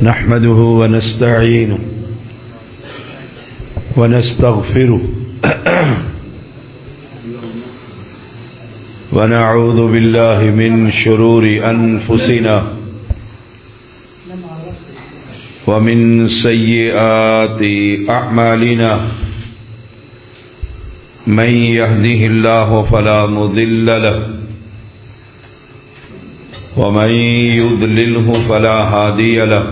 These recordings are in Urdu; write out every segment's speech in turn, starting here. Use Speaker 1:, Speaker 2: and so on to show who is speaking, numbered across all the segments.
Speaker 1: نحمده ونستعينه ونستغفره ونعوذ بالله من شرور أنفسنا ومن سيئات أعمالنا من يهده الله فلا مضل له ومن يضلله فلا هادي له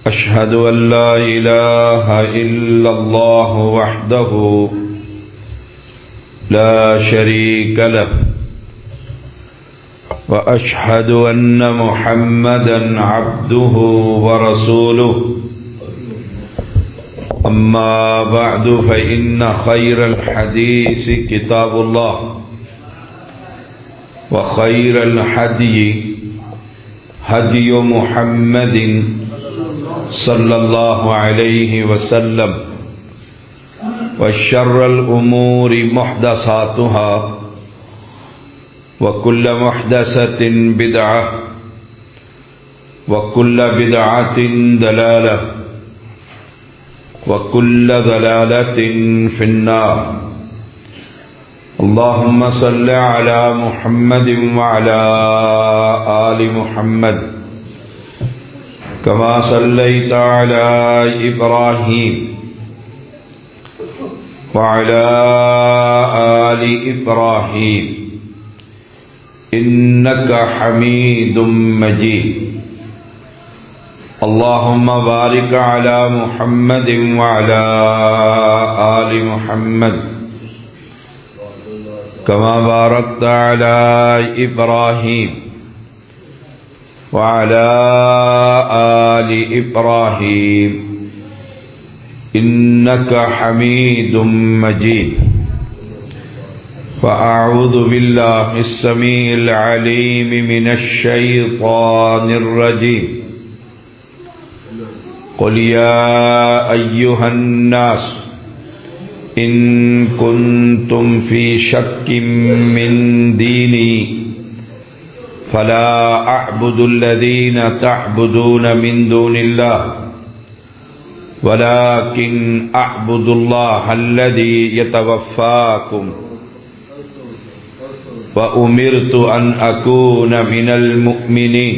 Speaker 1: أشهد أن لا إله إلا الله وحده لا شريك له وأشهد أن محمدا عبده ورسوله أما بعد فإن خير الحديث كتاب الله وخير الهدي هدي محمد صلى الله عليه وسلم وشر الأمور محدثاتها وكل محدثة بدعة وكل بدعة ضلالة وكل ضلالة في النار. اللهم صل على محمد وعلى آل محمد كما صليت على إبراهيم وعلى آل إبراهيم إنك حميد مجيد. اللهم بارك على محمد وعلى آل محمد كما باركت على إبراهيم وعلى آل إبراهيم إنك حميد مجيد. فأعوذ بالله السميع العليم من الشيطان الرجيم. قل يا أيها الناس إن كنتم في شك من ديني فلا أعبد الذين تعبدون من دون الله ولكن أعبد الله الذي يتوفاكم وأمرت أن أكون من المؤمنين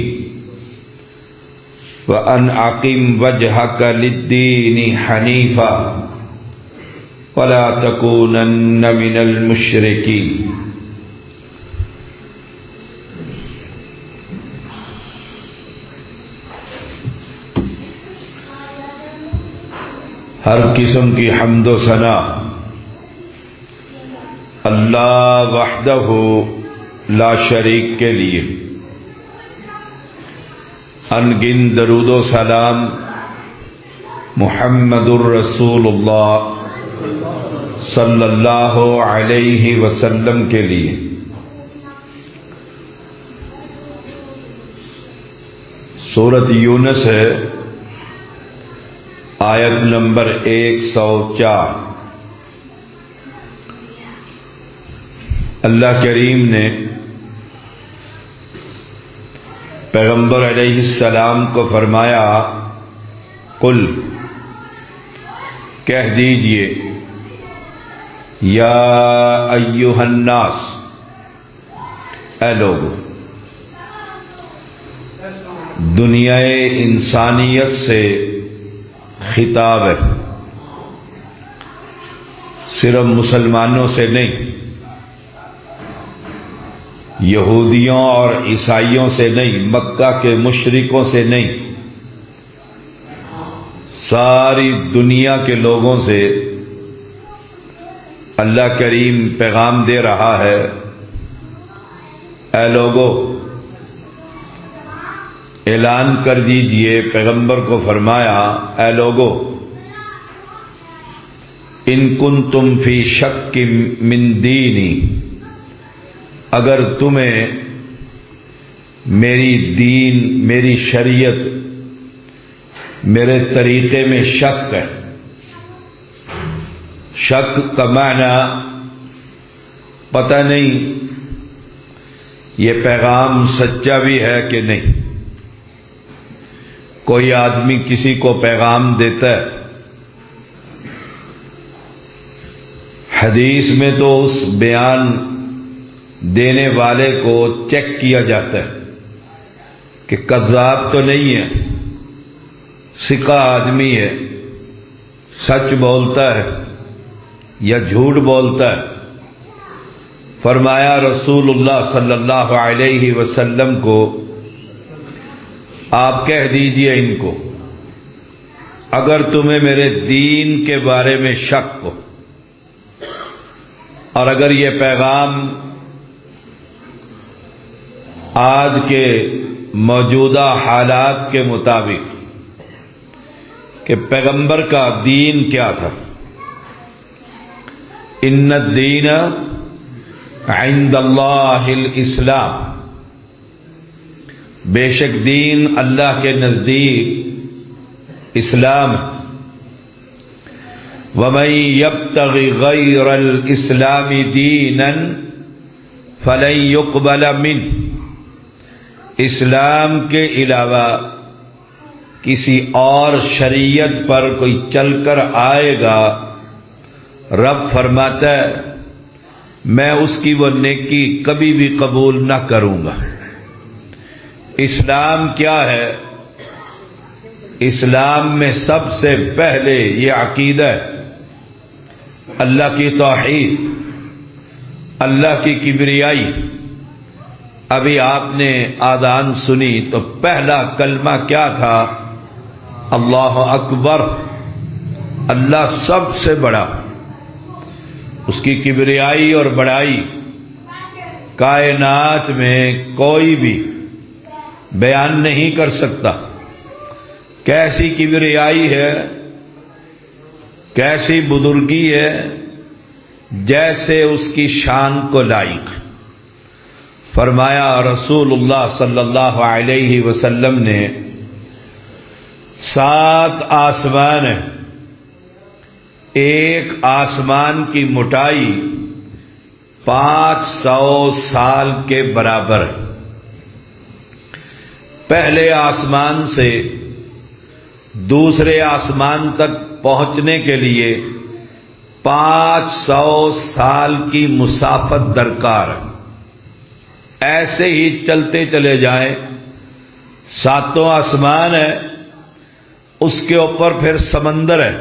Speaker 1: وأن أقم وجهك للدين حنيفا ولا تكونن من المشركين. ہر قسم کی حمد و ثنا اللہ وحدہ لا شریک کے لیے، ان گن درود و سلام محمد الرسول اللہ صلی اللہ علیہ وسلم کے لیے. سورۃ یونس ہے، آیت نمبر 104. اللہ کریم نے پیغمبر علیہ السلام کو فرمایا، قل کہہ دیجئے، یا ایھا الناس اے لوگو. دنیا انسانیت سے خطاب ہے، صرف مسلمانوں سے نہیں، یہودیوں اور عیسائیوں سے نہیں، مکہ کے مشرکوں سے نہیں، ساری دنیا کے لوگوں سے اللہ کریم پیغام دے رہا ہے. اے لوگو، اعلان کر دیجئے، پیغمبر کو فرمایا، اے لوگو، ان کنتم فی شک من دینی، اگر تمہیں میری دین، میری شریعت، میرے طریقے میں شک ہے. شک کا معنی پتہ نہیں یہ پیغام سچا بھی ہے کہ نہیں. کوئی آدمی کسی کو پیغام دیتا ہے، حدیث میں تو اس بیان دینے والے کو چیک کیا جاتا ہے کہ کذاب تو نہیں ہے، ثقہ آدمی ہے، سچ بولتا ہے یا جھوٹ بولتا ہے۔ فرمایا رسول اللہ صلی اللہ علیہ وسلم کو، آپ کہہ دیجئے ان کو، اگر تمہیں میرے دین کے بارے میں شک ہو اور اگر یہ پیغام آج کے موجودہ حالات کے مطابق کہ پیغمبر کا دین کیا تھا، ان الدین عند اللہ الاسلام، بے شک دین اللہ کے نزدیک اسلام ہے، وَمَن يَبْتَغِ غَيْرَ الْإِسْلَامِ دِينًا فَلَن يُقْبَلَ مِنْهُ، اسلام کے علاوہ کسی اور شریعت پر کوئی چل کر آئے گا، رب فرماتا ہے میں اس کی وہ نیکی کبھی بھی قبول نہ کروں گا۔ اسلام کیا ہے؟ اسلام میں سب سے پہلے یہ عقیدہ ہے، اللہ کی توحید، اللہ کی کبریائی۔ ابھی آپ نے آذان سنی تو پہلا کلمہ کیا تھا؟ اللہ اکبر، اللہ سب سے بڑا، اس کی کبریائی اور بڑائی کائنات میں کوئی بھی بیان نہیں کر سکتا۔ کیسی کبریائی ہے، کیسی بزرگی ہے، جیسے اس کی شان کو لائق۔ فرمایا رسول اللہ صلی اللہ علیہ وسلم نے 7 آسمان ہیں، ایک آسمان کی موٹائی 500 سال کے برابر ہے۔ پہلے آسمان سے دوسرے آسمان تک پہنچنے کے لیے 500 سال کی مسافت درکار ہے۔ ایسے ہی چلتے چلے جائیں، 7 آسمان ہے، اس کے اوپر پھر سمندر ہے۔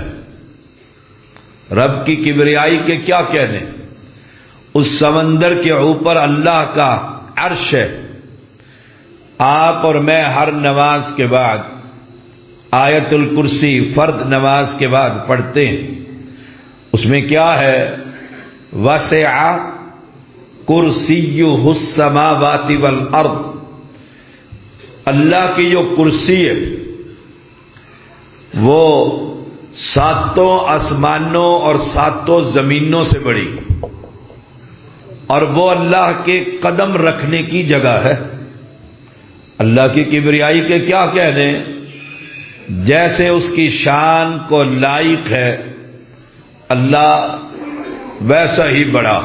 Speaker 1: رب کی کبریائی کے کیا کہنے، اس سمندر کے اوپر اللہ کا عرش ہے۔ آپ اور میں ہر نماز کے بعد آیت الکرسی فرد نماز کے بعد پڑھتے ہیں، اس میں کیا ہے؟ وسع کرسیہ السماوات والارض، اللہ کی جو کرسی ہے وہ 7 آسمانوں اور 7 زمینوں سے بڑی، اور وہ اللہ کے قدم رکھنے کی جگہ ہے۔ اللہ کی کبریائی کے کیا کہنے، جیسے اس کی شان کو لائق ہے اللہ ویسا ہی بڑا۔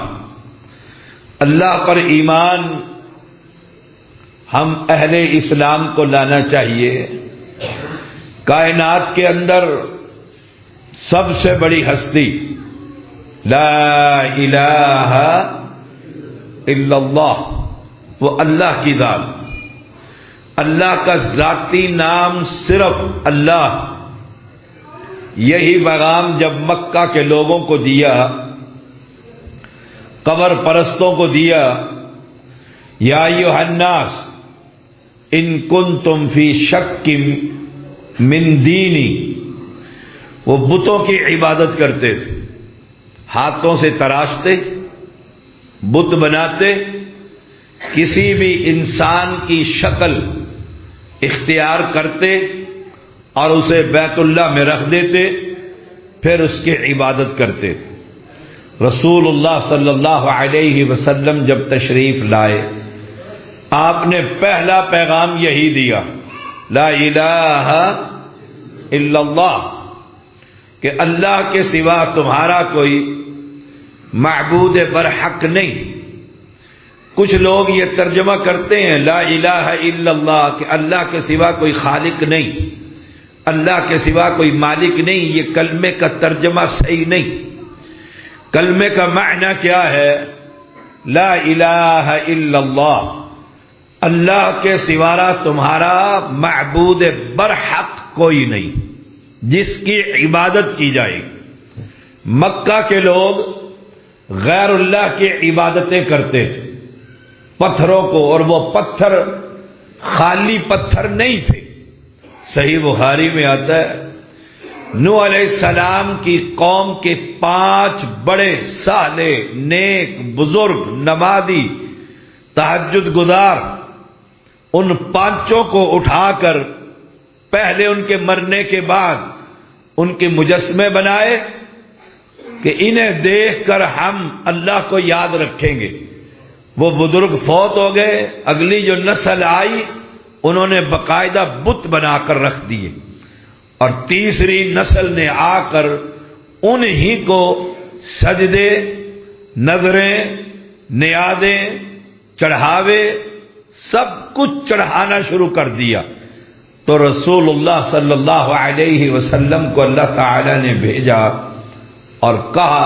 Speaker 1: اللہ پر ایمان ہم اہل اسلام کو لانا چاہیے۔ کائنات کے اندر سب سے بڑی ہستی لا الہ الا اللہ، وہ اللہ کی ذات، اللہ کا ذاتی نام صرف اللہ۔ یہی پیغام جب مکہ کے لوگوں کو دیا، قبر پرستوں کو دیا، یا ایھا الناس ان کنتم فی شک من دینی، وہ بتوں کی عبادت کرتے تھے، ہاتھوں سے تراشتے، بت بناتے، کسی بھی انسان کی شکل اختیار کرتے اور اسے بیت اللہ میں رکھ دیتے، پھر اس کی عبادت کرتے۔ رسول اللہ صلی اللہ علیہ وسلم جب تشریف لائے، آپ نے پہلا پیغام یہی دیا، لا الہ الا اللہ، کہ اللہ کے سوا تمہارا کوئی معبود برحق نہیں۔ کچھ لوگ یہ ترجمہ کرتے ہیں لا الہ الا اللہ کہ اللہ کے سوا کوئی خالق نہیں، اللہ کے سوا کوئی مالک نہیں، یہ کلمے کا ترجمہ صحیح نہیں۔ کلمے کا معنی کیا ہے؟ لا الہ الا اللہ، اللہ کے سوا تمہارا معبود برحق کوئی نہیں جس کی عبادت کی جائے۔ مکہ کے لوگ غیر اللہ کی عبادتیں کرتے تھے، پتھروں کو، اور وہ پتھر خالی پتھر نہیں تھے۔ صحیح بخاری میں آتا ہے نوح علیہ السلام کی قوم کے 5 بڑے صالح، نیک، بزرگ، نمازی، تہجد گزار، ان 5 کو اٹھا کر پہلے ان کے مرنے کے بعد ان کے مجسمے بنائے کہ انہیں دیکھ کر ہم اللہ کو یاد رکھیں گے۔ وہ بزرگ فوت ہو گئے، اگلی جو نسل آئی انہوں نے باقاعدہ بت بنا کر رکھ دیے، اور تیسری نسل نے آ کر انہی کو سجدے، نذریں، نیازیں، چڑھاوے، سب کچھ چڑھانا شروع کر دیا۔ تو رسول اللہ صلی اللہ علیہ وسلم کو اللہ تعالی نے بھیجا اور کہا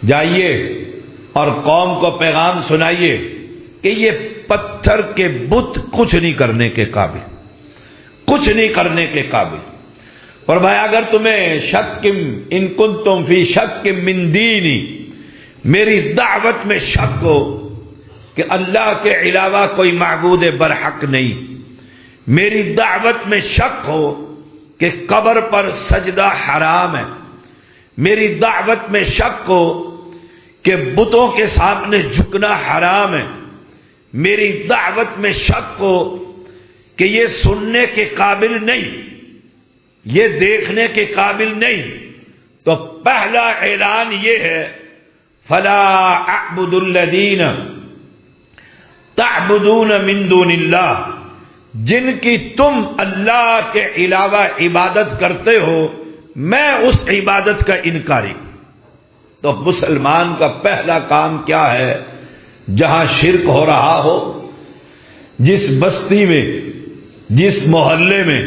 Speaker 1: جائیے اور قوم کو پیغام سنائیے کہ یہ پتھر کے بت کچھ نہیں کرنے کے قابل، کچھ نہیں کرنے کے قابل۔ فرمایا اگر تمہیں شک ان کنتم فی شک من دینی، میری دعوت میں شک ہو کہ اللہ کے علاوہ کوئی معبود برحق نہیں، میری دعوت میں شک ہو کہ قبر پر سجدہ حرام ہے، میری دعوت میں شک ہو کہ بتوں کے سامنے جھکنا حرام ہے، میری دعوت میں شک ہو کہ یہ سننے کے قابل نہیں، یہ دیکھنے کے قابل نہیں، تو پہلا اعلان یہ ہے فلا اعبد الذین تعبدون من دون اللہ، جن کی تم اللہ کے علاوہ عبادت کرتے ہو میں اس عبادت کا انکاری۔ تو مسلمان کا پہلا کام کیا ہے؟ جہاں شرک ہو رہا ہو، جس بستی میں، جس محلے میں،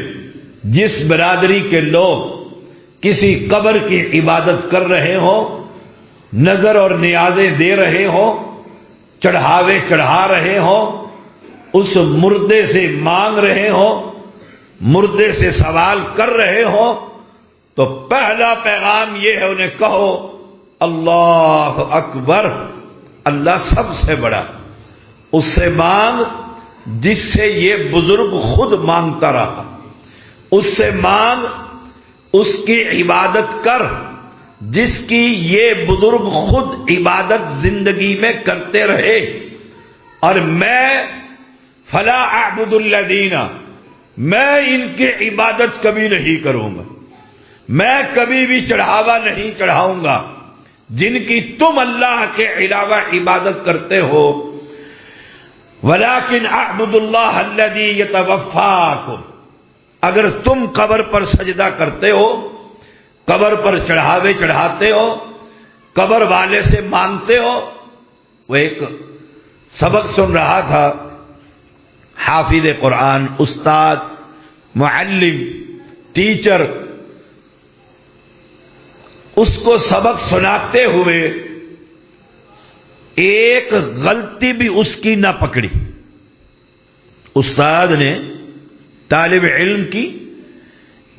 Speaker 1: جس برادری کے لوگ کسی قبر کی عبادت کر رہے ہوں، نظر اور نیازیں دے رہے ہوں، چڑھاوے چڑھا رہے ہوں، اس مردے سے مانگ رہے ہوں، مردے سے سوال کر رہے ہوں، تو پہلا پیغام یہ ہے انہیں کہو اللہ اکبر، اللہ سب سے بڑا، اس سے مانگ جس سے یہ بزرگ خود مانگتا رہا، اس سے مانگ، اس کی عبادت کر جس کی یہ بزرگ خود عبادت زندگی میں کرتے رہے، اور میں فلا اعبد الذین، میں ان کی عبادت کبھی نہیں کروں گا، میں کبھی بھی چڑھاوا نہیں چڑھاؤں گا جن کی تم اللہ کے علاوہ عبادت کرتے ہو، ولیکن اعبد اللہ الذی یتوفاکم، اگر تم قبر پر سجدہ کرتے ہو، قبر پر چڑھاوے چڑھاتے ہو، قبر والے سے مانگتے ہو۔ وہ ایک سبق سن رہا تھا، حافظ قرآن، استاد، معلم، ٹیچر، اس کو سبق سناتے ہوئے ایک غلطی بھی اس کی نہ پکڑی۔ استاد نے طالب علم کی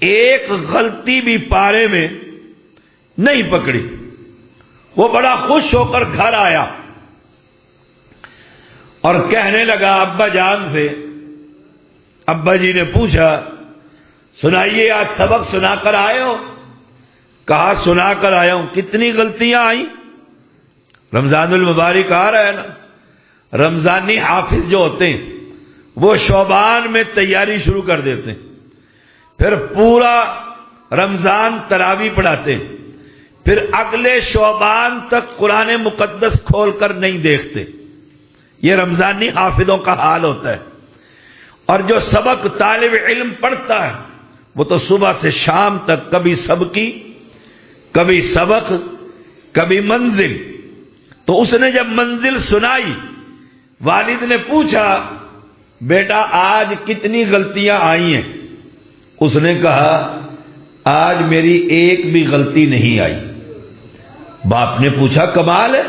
Speaker 1: ایک غلطی بھی پارے میں نہیں پکڑی۔ وہ بڑا خوش ہو کر گھر آیا اور کہنے لگا ابا جان سے، ابا جی نے پوچھا سنائیے آج سبق سنا کر آئے ہو؟ کہا سنا کر آیا ہوں۔ کتنی غلطیاں آئیں؟ رمضان المبارک آ رہا ہے نا، رمضانی حافظ جو ہوتے ہیں وہ شعبان میں تیاری شروع کر دیتے ہیں، پھر پورا رمضان تراویح پڑھاتے ہیں، پھر اگلے شعبان تک قرآن مقدس کھول کر نہیں دیکھتے۔ یہ رمضانی حافظوں کا حال ہوتا ہے۔ اور جو سبق طالب علم پڑھتا ہے وہ تو صبح سے شام تک کبھی سبقی، کبھی سبق، کبھی منزل۔ تو اس نے جب منزل سنائی، والد نے پوچھا بیٹا آج کتنی غلطیاں آئی ہیں؟ اس نے کہا آج میری ایک بھی غلطی نہیں آئی۔ باپ نے پوچھا کمال ہے،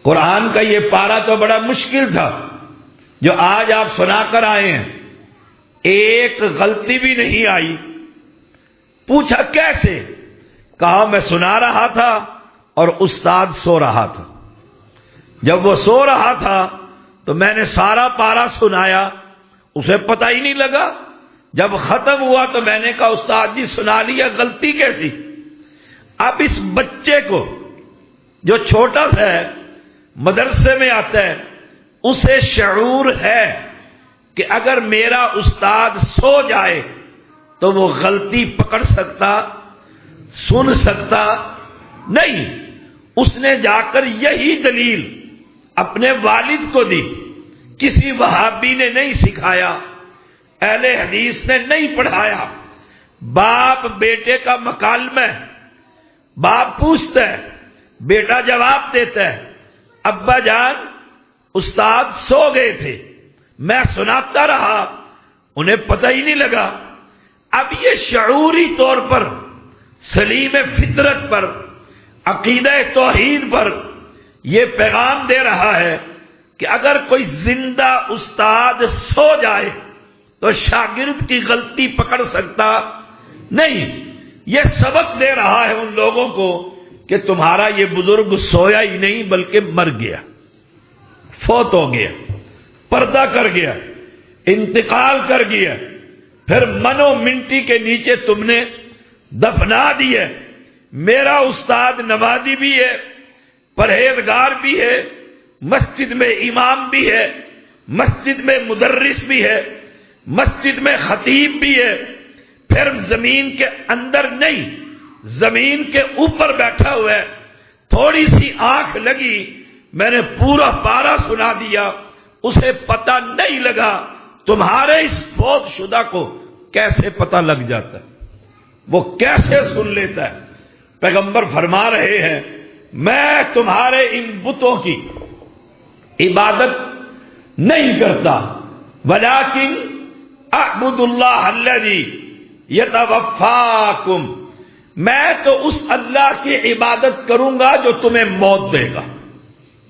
Speaker 1: قرآن کا یہ پارہ تو بڑا مشکل تھا جو آج آپ سنا کر آئے ہیں، ایک غلطی بھی نہیں آئی۔ پوچھا کیسے؟ کہا میں سنا رہا تھا اور استاد سو رہا تھا، جب وہ سو رہا تھا تو میں نے سارا پارہ سنایا، اسے پتہ ہی نہیں لگا، جب ختم ہوا تو میں نے کہا استاد جی سنا لیا، غلطی کیسی؟ اب اس بچے کو جو چھوٹا سا ہے، مدرسے میں آتا ہے، اسے شعور ہے کہ اگر میرا استاد سو جائے تو وہ غلطی پکڑ سکتا، سن سکتا نہیں۔ اس نے جا کر یہی دلیل اپنے والد کو دی، کسی وہابی نے نہیں سکھایا، اہل حدیث نے نہیں پڑھایا، باپ بیٹے کا مکالمہ ہے، باپ پوچھتا ہے، بیٹا جواب دیتا ہے، ابا جان استاد سو گئے تھے، میں سناتا رہا، انہیں پتہ ہی نہیں لگا۔ اب یہ شعوری طور پر، سلیم فطرت پر، عقیدہ توحید پر یہ پیغام دے رہا ہے کہ اگر کوئی زندہ استاد سو جائے تو شاگرد کی غلطی پکڑ سکتا نہیں۔ یہ سبق دے رہا ہے ان لوگوں کو کہ تمہارا یہ بزرگ سویا ہی نہیں بلکہ مر گیا، فوت ہو گیا، پردہ کر گیا، انتقال کر گیا، پھر منو منٹی کے نیچے تم نے دفنا دیا۔ میرا استاد نمازی بھی ہے، پرہیزگار بھی ہے، مسجد میں امام بھی ہے، مسجد میں مدرس بھی ہے، مسجد میں خطیب بھی ہے، پھر زمین کے اندر نہیں، زمین کے اوپر بیٹھا ہوا ہے، تھوڑی سی آنکھ لگی، میں نے پورا پارہ سنا دیا، اسے پتہ نہیں لگا۔ تمہارے اس فوت شدہ کو کیسے پتہ لگ جاتا ہے؟ وہ کیسے سن لیتا ہے؟ پیغمبر فرما رہے ہیں میں تمہارے ان بتوں کی عبادت نہیں کرتا، ولیکن اعبد اللہ الذی یتوفاکم، میں تو اس اللہ کی عبادت کروں گا جو تمہیں موت دے گا۔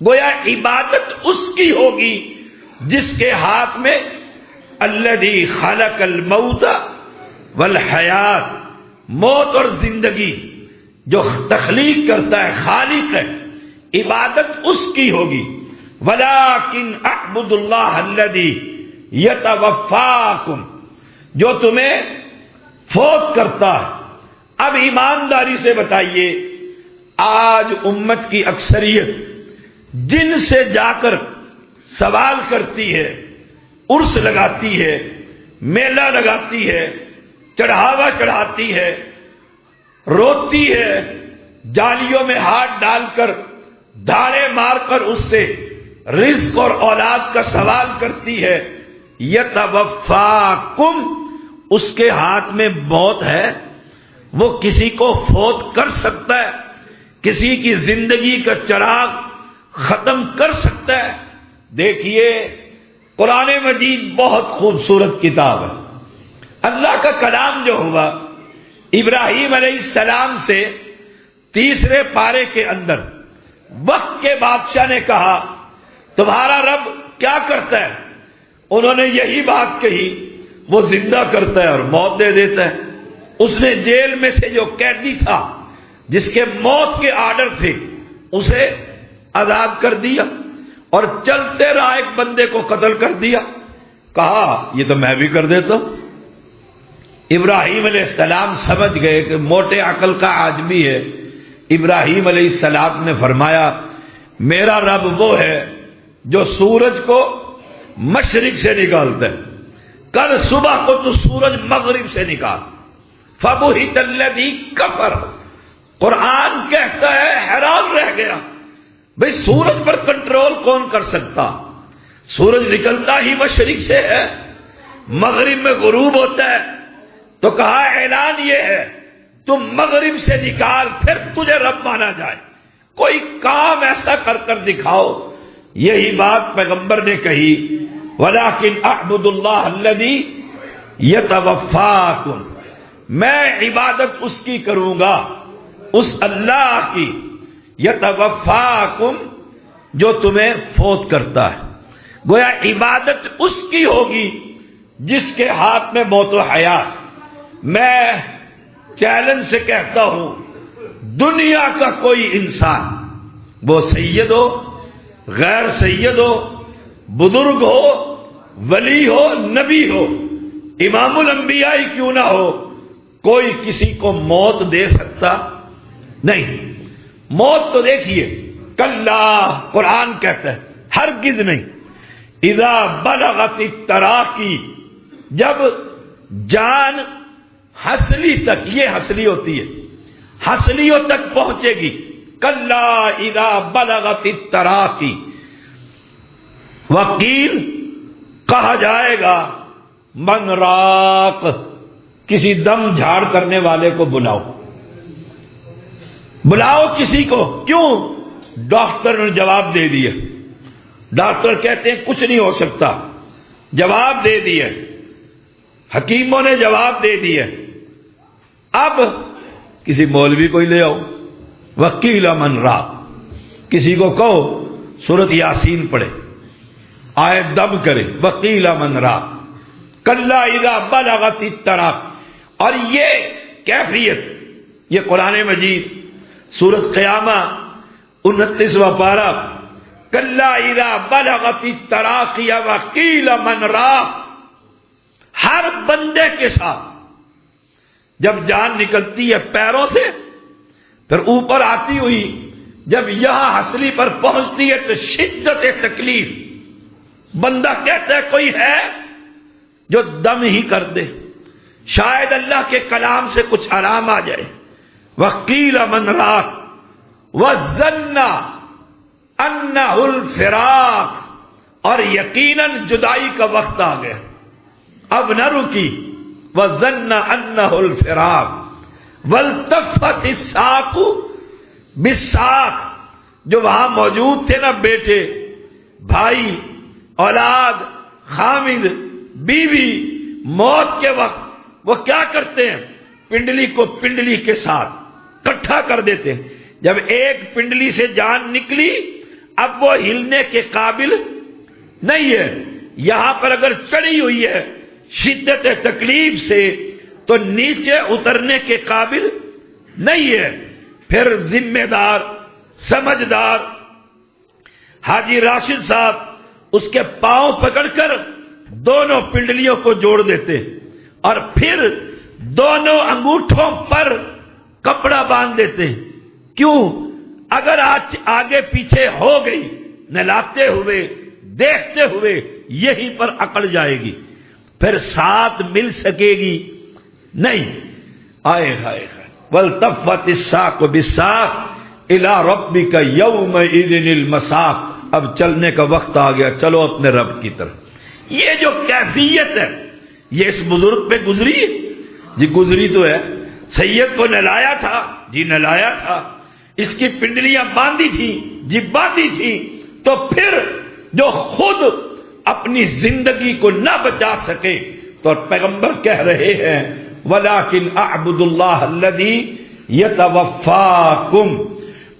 Speaker 1: گویا عبادت اس کی ہوگی جس کے ہاتھ میں الذی خلق الموت والحیات، موت اور زندگی جو تخلیق کرتا ہے، خالق ہے، عبادت اس کی ہوگی۔ ولیکن اعبد اللہ الذی یتوفاکم، جو تمہیں فوت کرتا ہے۔ اب ایمانداری سے بتائیے، آج امت کی اکثریت جن سے جا کر سوال کرتی ہے، عرس لگاتی ہے، میلہ لگاتی ہے، چڑھاوا چڑھاتی ہے، روتی ہے، جالیوں میں ہاتھ ڈال کر دھاڑے مار کر اس سے رزق اور اولاد کا سوال کرتی ہے، یتوفاکم، اس کے ہاتھ میں موت ہے، وہ کسی کو فوت کر سکتا ہے، کسی کی زندگی کا چراغ ختم کر سکتا ہے۔ دیکھیے قرآن مجید بہت خوبصورت کتاب ہے، اللہ کا کلام جو ہوا ابراہیم علیہ السلام سے تیسرے پارے کے اندر وقت کے بادشاہ نے کہا تمہارا رب کیا کرتا ہے؟ انہوں نے یہی بات کہی، وہ زندہ کرتا ہے اور موت دے دیتا ہے۔ اس نے جیل میں سے جو قیدی تھا جس کے موت کے آرڈر تھے اسے آزاد کر دیا، اور چلتے رہا ایک بندے کو قتل کر دیا، کہا یہ تو میں بھی کر دیتا ہوں۔ ابراہیم علیہ السلام سمجھ گئے کہ موٹے عقل کا آدمی ہے۔ ابراہیم علیہ السلام نے فرمایا میرا رب وہ ہے جو سورج کو مشرق سے نکالتا ہے، کل صبح کو تو سورج مغرب سے نکال، فَبُهِتَ الَّذِي كَفَرَ۔ قرآن کہتا ہے حیران رہ گیا، بھئی سورج پر کنٹرول کون کر سکتا؟ سورج نکلتا ہی مشرق سے ہے، مغرب میں غروب ہوتا ہے، تو کہا اعلان یہ ہے تم مغرب سے نکال پھر تجھے رب مانا جائے، کوئی کام ایسا کر کر دکھاؤ۔ یہی بات پیغمبر نے کہی، وَلَٰكِنْ أَعْبُدُ اللَّهَ الَّذِي یتوفاکم، میں عبادت اس کی کروں گا، اس اللہ کی، یتوفاکم جو تمہیں فوت کرتا ہے۔ گویا عبادت اس کی ہوگی جس کے ہاتھ میں موت و حیات۔ میں چیلنج سے کہتا ہوں، دنیا کا کوئی انسان، وہ سید ہو، غیر سید ہو، بزرگ ہو، ولی ہو، نبی ہو، امام الانبیاء ہی کیوں نہ ہو، کوئی کسی کو موت دے سکتا نہیں۔ موت تو دیکھیے، کلا، قرآن کہتا ہے ہرگز نہیں، اذا بلغت التراقی، جب جان ہنسلی تک، یہ ہنسلی ہوتی ہے، ہنسلیوں تک پہنچے گی، کلا اذا بلغت التراقی، وقیل کہا جائے گا من راق، کسی دم جھاڑ کرنے والے کو بلاؤ، بلاؤ کسی کو۔ کیوں؟ ڈاکٹر نے جواب دے دیا، ڈاکٹر کہتے ہیں کچھ نہیں ہو سکتا، جواب دے دیا، حکیموں نے جواب دے دیا، اب کسی مولوی کو ہی لے آؤ، وکیل من راق، کسی کو کہو سورۃ یاسین پڑھے، آیت دم کرے، وکیل من راق، کلا اذا بلغت التراق۔ اور یہ کیفیت، یہ قرآن مجید سورۃ قیامہ 29واں پارہ، کلا اذا بلغت التراقی وقیل من راق، ہر بندے کے ساتھ جب جان نکلتی ہے پیروں سے، پھر اوپر آتی ہوئی جب یہاں ہنسلی پر پہنچتی ہے تو شدت تکلیف، بندہ کہتا ہے کوئی ہے جو دم ہی کر دے، شاید اللہ کے کلام سے کچھ آرام آ جائے۔ وقیل من راق وظن انہ الفراق، اور یقیناً جدائی کا وقت آ گیا، اب نہ رکی، وظن انہ الفراق والتفت الساق بالساق، جو وہاں موجود تھے نا، بیٹے، بھائی، اولاد، خامد، بیوی، موت کے وقت وہ کیا کرتے ہیں؟ پنڈلی کو پنڈلی کے ساتھ اکٹھا کر دیتے ہیں۔ جب ایک پنڈلی سے جان نکلی، اب وہ ہلنے کے قابل نہیں ہے، یہاں پر اگر چڑھی ہوئی ہے شدت تکلیف سے تو نیچے اترنے کے قابل نہیں ہے۔ پھر ذمہ دار، سمجھدار حاجی راشد صاحب اس کے پاؤں پکڑ کر دونوں پنڈلیوں کو جوڑ دیتے اور پھر دونوں انگوٹھوں پر کپڑا باندھ دیتے۔ کیوں؟ اگر آج آگے پیچھے ہو گئی، نہلاتے ہوئے، دیکھتے ہوئے یہیں پر اکڑ جائے گی، پھر ساتھ مل سکے گی نہیں۔ آئے ہائے ہائے، والتفت الساق بالساق الی ربک یومئذ المساق، اب چلنے کا وقت آ گیا، چلو اپنے رب کی طرف۔ یہ جو کیفیت ہے یہ اس بزرگ پہ گزری ہے؟ جی گزری تو ہے۔ سید کو نہلایا تھا، جی نہلایا تھا، اس کی پنڈلیاں باندھی تھی، جی باندھی تھی، تو پھر جو خود اپنی زندگی کو نہ بچا سکے تو پیغمبر کہہ رہے ہیں وَلَٰكِنْ أَعْبُدُ اللَّهَ الَّذِي يَتَوَفَّاكُمْ،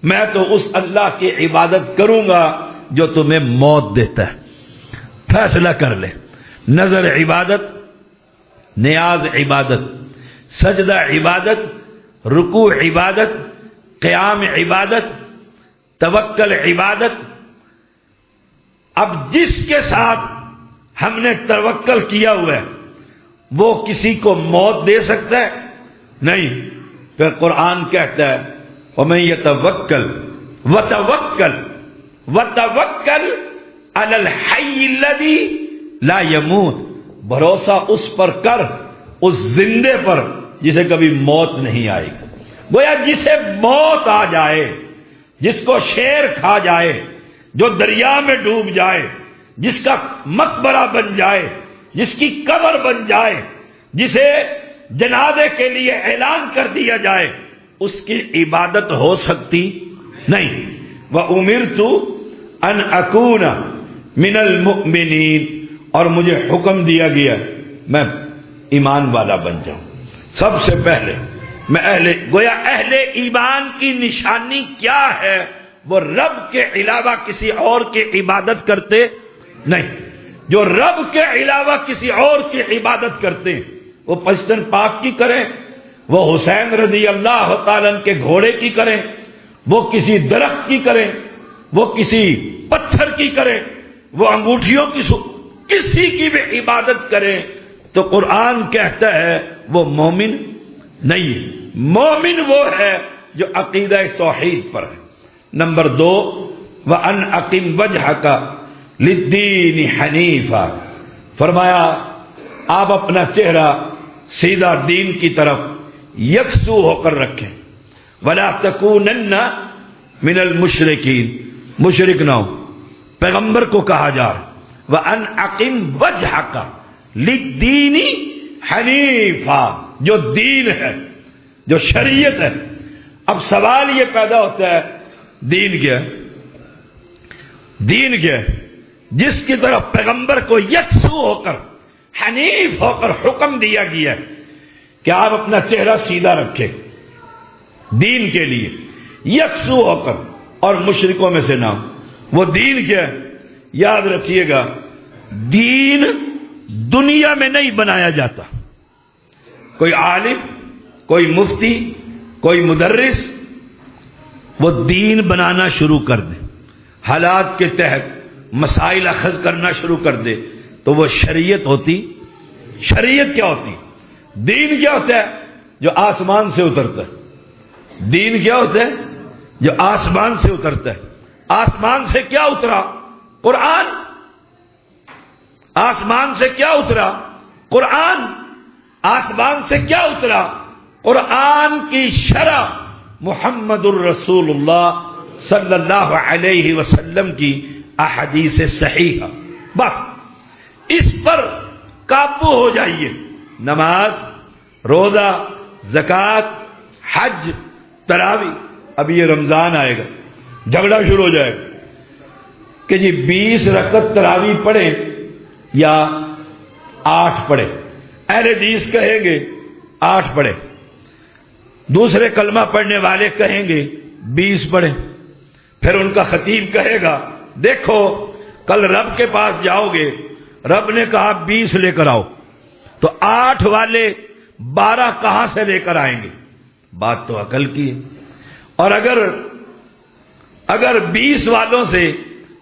Speaker 1: میں تو اس اللہ کی عبادت کروں گا جو تمہیں موت دیتا ہے۔ فیصلہ کر لے، نظر عبادت، نیاز عبادت، سجدہ عبادت، رکوع عبادت، قیام عبادت، توکل عبادت۔ اب جس کے ساتھ ہم نے توکل کیا ہوا ہے وہ کسی کو موت دے سکتا ہے؟ نہیں۔ پھر قرآن کہتا ہے وَمَن يَتَوَكَّلْ وَتَوَكَّلْ عَلَى الْحَيِّ الَّذِي لَا يَمُوتُ، بھروسہ اس پر کر، اس زندے پر جسے کبھی موت نہیں آئے گی۔ گویا جسے موت آ جائے، جس کو شیر کھا جائے، جو دریا میں ڈوب جائے، جس کا مقبرہ بن جائے، جس کی قبر بن جائے، جسے جنازے کے لیے اعلان کر دیا جائے، اس کی عبادت ہو سکتی نہیں۔ وَأُمِرْتُ أَنْ أَكُونَ مِنَ الْمُؤْمِنِينَ، اور مجھے حکم دیا گیا میں ایمان والا بن جاؤں۔ سب سے پہلے میں اہل ایمان کی نشانی کیا ہے؟ وہ رب کے علاوہ کسی اور کی عبادت کرتے نہیں۔ جو رب کے علاوہ کسی اور کی عبادت کرتے ہیں، وہ پشتن پاک کی کریں، وہ حسین رضی اللہ تعالیٰ کے گھوڑے کی کریں، وہ کسی درخت کی کریں، وہ کسی پتھر کی کریں، وہ انگوٹھیوں کی کسی کی بھی عبادت کریں، تو قرآن کہتا ہے وہ مومن نہیں ہے۔ مومن وہ ہے جو عقیدہ توحید پر ہے۔ نمبر 2، وَأَنْ أَقِمْ وَجْهَكَ لِلدِّينِ حَنِيفًا، فرمایا آپ اپنا چہرہ سیدھا دین کی طرف یکسو ہو کر رکھیں، وَلَا تَكُونَنَّ مِنَ الْمُشْرِكِينَ، مشرک نہ ہو۔ پیغمبر کو کہا جا رہا وَأَنْ أَقِمْ وَجْهَكَ لِلدِّينِ حَنِيفًا، جو دین ہے، جو شریعت ہے۔ اب سوال یہ پیدا ہوتا ہے دین کیا ہے؟ دین کیا ہے؟ جس کی طرف پیغمبر کو یکسو ہو کر، حنیف ہو کر حکم دیا گیا ہے کہ آپ اپنا چہرہ سیدھا رکھیں دین کے لیے، یکسو ہو کر، اور مشرکوں میں سے نہ ہو۔ وہ دین کیا ہے؟ یاد رکھیے گا، دین دنیا میں نہیں بنایا جاتا۔ کوئی عالم، کوئی مفتی، کوئی مدرس وہ دین بنانا شروع کر دے، حالات کے تحت مسائل اخذ کرنا شروع کر دے، تو وہ شریعت ہوتی۔ شریعت کیا ہوتی؟ دین کیا ہوتا ہے؟ جو آسمان سے اترتا ہے۔ دین کیا ہوتا ہے؟ جو آسمان سے اترتا ہے۔ آسمان سے کیا اترا؟ قرآن۔ آسمان سے کیا اترا؟ قرآن۔ آسمان سے کیا اترا؟ قرآن کی شرح محمد الرسول اللہ صلی اللہ علیہ وسلم کی احادیث صحیحہ، بس اس پر قابو ہو جائیے۔ نماز، روزہ، زکوٰۃ، حج، تراویح۔ اب یہ رمضان آئے گا، جھگڑا شروع ہو جائے گا کہ جی 20 رکعت تراویح پڑھیں یا 8 پڑھیں۔ اہل حدیث کہیں گے 8 پڑھیں، دوسرے کلمہ پڑھنے والے کہیں گے 20 پڑھیں۔ پھر ان کا خطیب کہے گا دیکھو کل رب کے پاس جاؤ گے، رب نے کہا 20 لے کر آؤ، تو 8 والے 12 کہاں سے لے کر آئیں گے؟ بات تو عقل کی ہے۔ اور اگر 20 والوں سے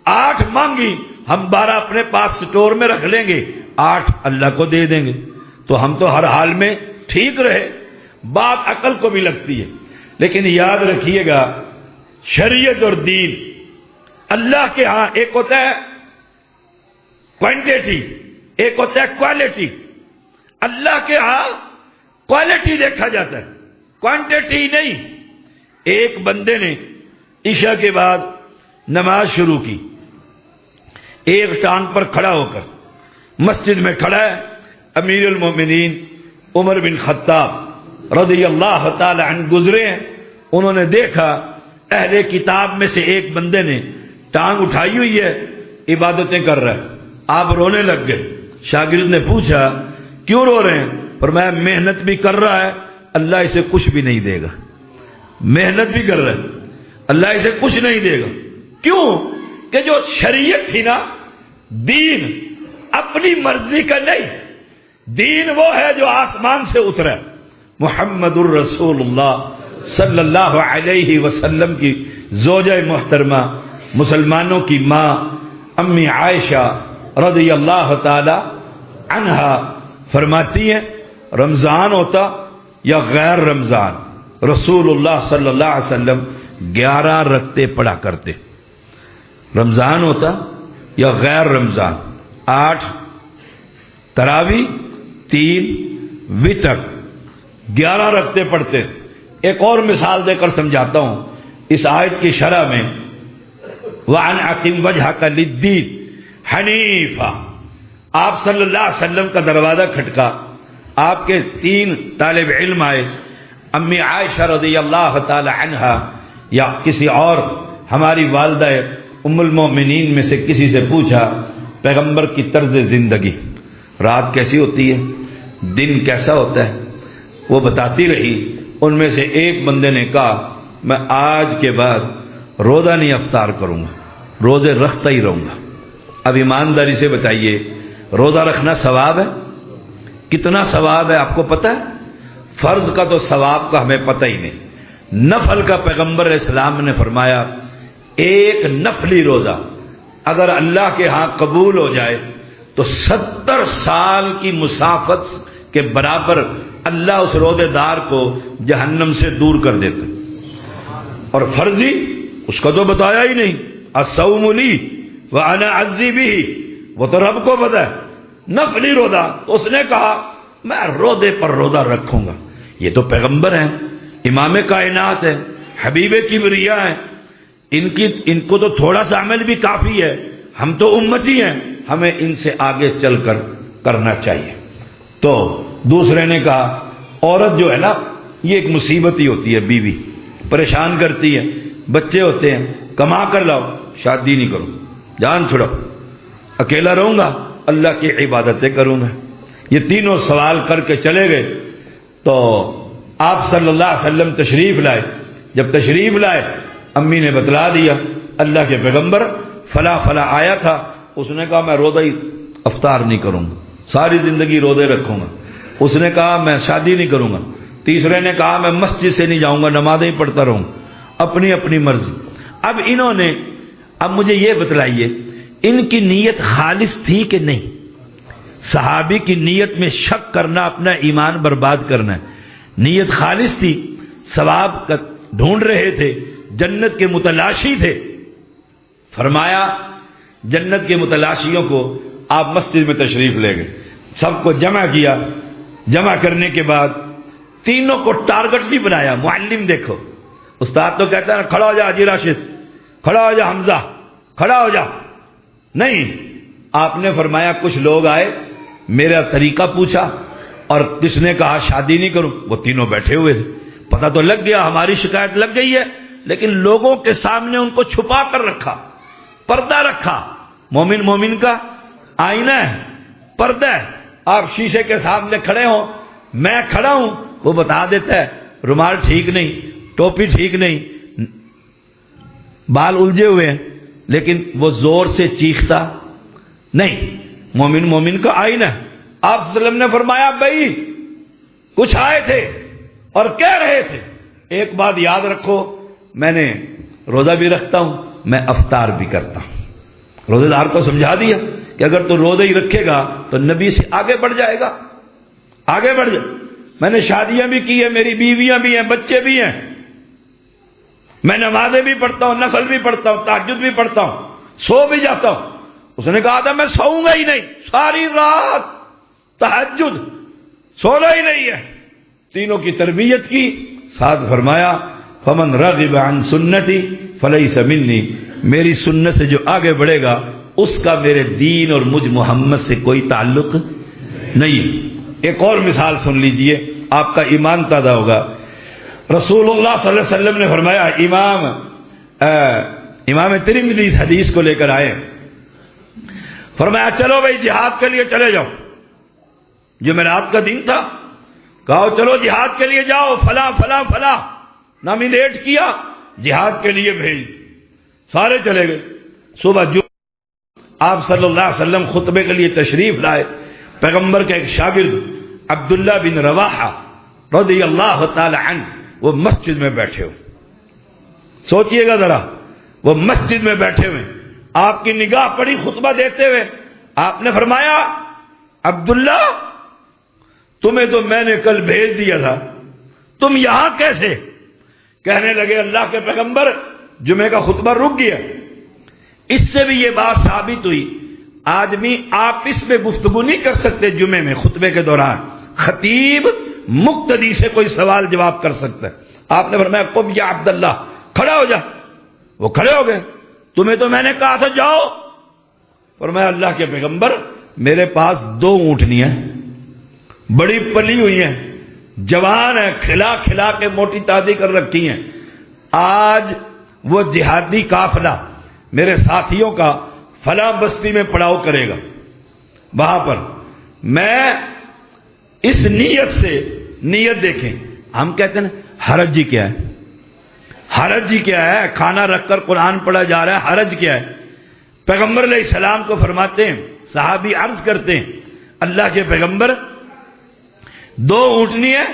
Speaker 1: 8 مانگی، ہم 12 اپنے پاس سٹور میں رکھ لیں گے، 8 اللہ کو دے دیں گے، تو ہم تو ہر حال میں ٹھیک رہے۔ بات عقل کو بھی لگتی ہے، لیکن یاد رکھیے گا شریعت اور دین اللہ کے ہاں ایک ہوتا ہے کوانٹیٹی، ایک ہوتا ہے کوالٹی۔ اللہ کے ہاں کوالٹی دیکھا جاتا ہے، کوانٹیٹی نہیں۔ ایک بندے نے عشاء کے بعد نماز شروع کی، ایک ٹانگ پر کھڑا ہو کر مسجد میں کھڑا ہے۔ امیر المومنین عمر بن خطاب رضی اللہ تعالی عنہ گزرے ہیں، انہوں نے دیکھا اہل کتاب میں سے ایک بندے نے ٹانگ اٹھائی ہوئی ہے، عبادتیں کر رہا ہے۔ آپ رونے لگ گئے۔ شاگرد نے پوچھا کیوں رو رہے ہیں؟ فرمایا محنت بھی کر رہا ہے، اللہ اسے کچھ بھی نہیں دے گا۔ محنت بھی کر رہا ہے، اللہ اسے کچھ نہیں دے گا۔ کیوں؟ کہ جو شریعت تھی نا، دین اپنی مرضی کا نہیں، دین وہ ہے جو آسمان سے اترا ہے۔ محمد الرسول اللہ صلی اللہ علیہ وسلم کی زوجہ محترمہ، مسلمانوں کی ماں امی عائشہ رضی اللہ تعالی عنہا فرماتی ہیں رمضان ہوتا یا غیر رمضان، رسول اللہ صلی اللہ علیہ وسلم 11 رکعتیں پڑھا کرتے۔ رمضان ہوتا یا غیر رمضان، 8 تراویح، 3 وتر، 11 رکعتیں پڑھتے۔ ایک اور مثال دے کر سمجھاتا ہوں اس آیت کی شرح میں۔ وَأَنْ أَقِمْ وَجْهَكَ لِلدِّينِ حَنِيفًا، آپ صلی اللہ علیہ وسلم کا دروازہ کھٹکا، آپ کے 3 طالب علم آئے، امی عائشہ رضی اللہ تعالی عنہا یا کسی اور ہماری والدہ ام المومنین میں سے کسی سے پوچھا پیغمبر کی طرز زندگی، رات کیسی ہوتی ہے، دن کیسا ہوتا ہے وہ بتاتی رہی۔ ان میں سے ایک بندے نے کہا میں آج کے بعد روزہ نہیں افطار کروں گا، روزے رکھتا ہی رہوں گا۔ اب ایمانداری سے بتائیے روزہ رکھنا ثواب ہے؟ کتنا ثواب ہے آپ کو پتہ ہے؟ فرض کا تو ثواب کا ہمیں پتہ ہی نہیں، نفل کا پیغمبر اسلام نے فرمایا ایک نفلی روزہ اگر اللہ کے ہاں قبول ہو جائے تو 70 سال کی مسافت کے برابر اللہ اس روزے دار کو جہنم سے دور کر دیتا۔ اور فرضی اس کا تو بتایا ہی نہیں، الصوم لی وانا اجزی بہ، وہ تو رب کو پتہ ہے۔ نفلی روزہ تو اس نے کہا میں روزے پر روزہ رکھوں گا۔ یہ تو پیغمبر ہیں، امام کائنات ہے، حبیب کبریا ہے، ان کو تو تھوڑا سا عمل بھی کافی ہے۔ ہم تو امتی ہیں، ہمیں ان سے آگے چل کر کرنا چاہیے۔ تو دوسرے نے کہا عورت جو ہے نا یہ ایک مصیبت ہی ہوتی ہے، بیوی پریشان کرتی ہے، بچے ہوتے ہیں، کما کر لاؤ، شادی نہیں کروں، جان چھڑاؤ، اکیلا رہوں گا، اللہ کی عبادتیں کروں گا۔ یہ تینوں سوال کر کے چلے گئے تو آپ صلی اللہ علیہ وسلم تشریف لائے۔ جب تشریف لائے امی نے بتلا دیا اللہ کے پیغمبر فلاں فلاں آیا تھا، اس نے کہا میں روزہ ہی افطار نہیں کروں گا، ساری زندگی روزے رکھوں گا۔ اس نے کہا میں شادی نہیں کروں گا۔ تیسرے نے کہا میں مسجد سے نہیں جاؤں گا، نمازیں ہی پڑھتا رہوں گا، اپنی اپنی مرضی۔ اب انہوں نے، اب مجھے یہ بتلائیے ان کی نیت خالص تھی کہ نہیں؟ صحابی کی نیت میں شک کرنا اپنا ایمان برباد کرنا ہے۔ نیت خالص تھی، ثواب کا ڈھونڈ رہے تھے، جنت کے متلاشی تھے۔ فرمایا جنت کے متلاشیوں کو آپ مسجد میں تشریف لے گئے، سب کو جمع کیا۔ جمع کرنے کے بعد تینوں کو ٹارگٹ نہیں بنایا۔ معلم دیکھو، استاد تو کہتا ہے کھڑا ہو جا حاجی راشد، کھڑا ہو جا حمزہ، کھڑا ہو جا، نہیں، آپ نے فرمایا کچھ لوگ آئے، میرا طریقہ پوچھا اور کس نے کہا شادی نہیں کروں، وہ تینوں بیٹھے ہوئے تھے۔ پتہ تو لگ گیا ہماری شکایت لگ گئی ہے، لیکن لوگوں کے سامنے ان کو چھپا کر رکھا، پردہ رکھا۔ مومن مومن کا آئینہ ہے، پردہ ہے۔ آپ شیشے کے سامنے کھڑے ہوں، میں کھڑا ہوں، وہ بتا دیتا ہے رومال ٹھیک نہیں، ٹوپی ٹھیک نہیں، بال الجھے ہوئے ہیں، لیکن وہ زور سے چیختا نہیں۔ مومن مومن کا آئینہ ہے۔ آپ صلی اللہ علیہ وسلم نے فرمایا بھائی کچھ آئے تھے اور کہہ رہے تھے ایک بات یاد رکھو، میں نے روزہ بھی رکھتا ہوں، میں افطار بھی کرتا ہوں۔ روزے دار کو سمجھا دیا کہ اگر تو روزہ ہی رکھے گا تو نبی سے آگے بڑھ جائے گا، آگے بڑھ جائے۔ میں نے شادیاں بھی کی ہیں، میری بیویاں بھی ہیں، بچے بھی ہیں، میں نمازیں بھی پڑھتا ہوں، نفل بھی پڑھتا ہوں، تہجد بھی پڑھتا ہوں، سو بھی جاتا ہوں۔ اس نے کہا تھا میں سوؤں گا ہی نہیں، ساری رات تہجد، سونا ہی نہیں ہے۔ تینوں کی تربیت کی، ساتھ فرمایا فمن رغب عن سنتی فلیس منی، میری سنت سے جو آگے بڑھے گا اس کا میرے دین اور مجھ محمد سے کوئی تعلق نہیں۔ ایک اور مثال سن لیجئے، آپ کا ایمان تازہ ہوگا۔ رسول اللہ صلی اللہ علیہ وسلم نے فرمایا، امام ترمذی حدیث کو لے کر آئے، فرمایا چلو بھائی جہاد کے لیے چلے جاؤ۔ جمعرات کا دن تھا، کہو چلو جہاد کے لیے جاؤ، فلاں فلاں فلاں نامینیٹ کیا، جہاد کے لیے بھیج، سارے چلے گئے۔ صبح آپ صلی اللہ علیہ وسلم خطبے کے لیے تشریف لائے۔ پیغمبر کے ایک شاگرد عبداللہ بن رواحہ رضی اللہ تعالی عنہ وہ مسجد میں بیٹھے ہوئے، سوچئے گا ذرا، وہ مسجد میں بیٹھے ہوئے، آپ کی نگاہ پڑی خطبہ دیتے ہوئے، آپ نے فرمایا عبداللہ تمہیں تو میں نے کل بھیج دیا تھا، تم یہاں کیسے؟ کہنے لگے اللہ کے پیغمبر جمعے کا خطبہ رک گیا۔ اس سے بھی یہ بات ثابت ہوئی آدمی آپس میں گفتگو نہیں کر سکتے جمعے میں، خطبے کے دوران خطیب مقتدی سے کوئی سوال جواب کر سکتا ہے۔ آپ نے فرمایا قم یا عبداللہ، کھڑا ہو جا، وہ کھڑے ہو گئے۔ تمہیں تو میں نے کہا تھا جاؤ۔ فرمایا اللہ کے پیغمبر میرے پاس 2 اونٹنیاں بڑی پلی ہوئی ہیں، جوان ہیں، کھلا کھلا کے موٹی تازی کر رکھی ہیں، آج وہ جہادی قافلہ میرے ساتھیوں کا فلاں بستی میں پڑاؤ کرے گا، وہاں پر میں اس نیت سے، نیت دیکھیں، ہم کہتے ہیں حرج جی کیا ہے، حرج جی کیا ہے، کھانا رکھ کر قرآن پڑھا جا رہا ہے، حرج کیا ہے؟ پیغمبر علیہ السلام کو فرماتے ہیں، صحابی عرض کرتے ہیں اللہ کے پیغمبر 2 اونٹنی ہے،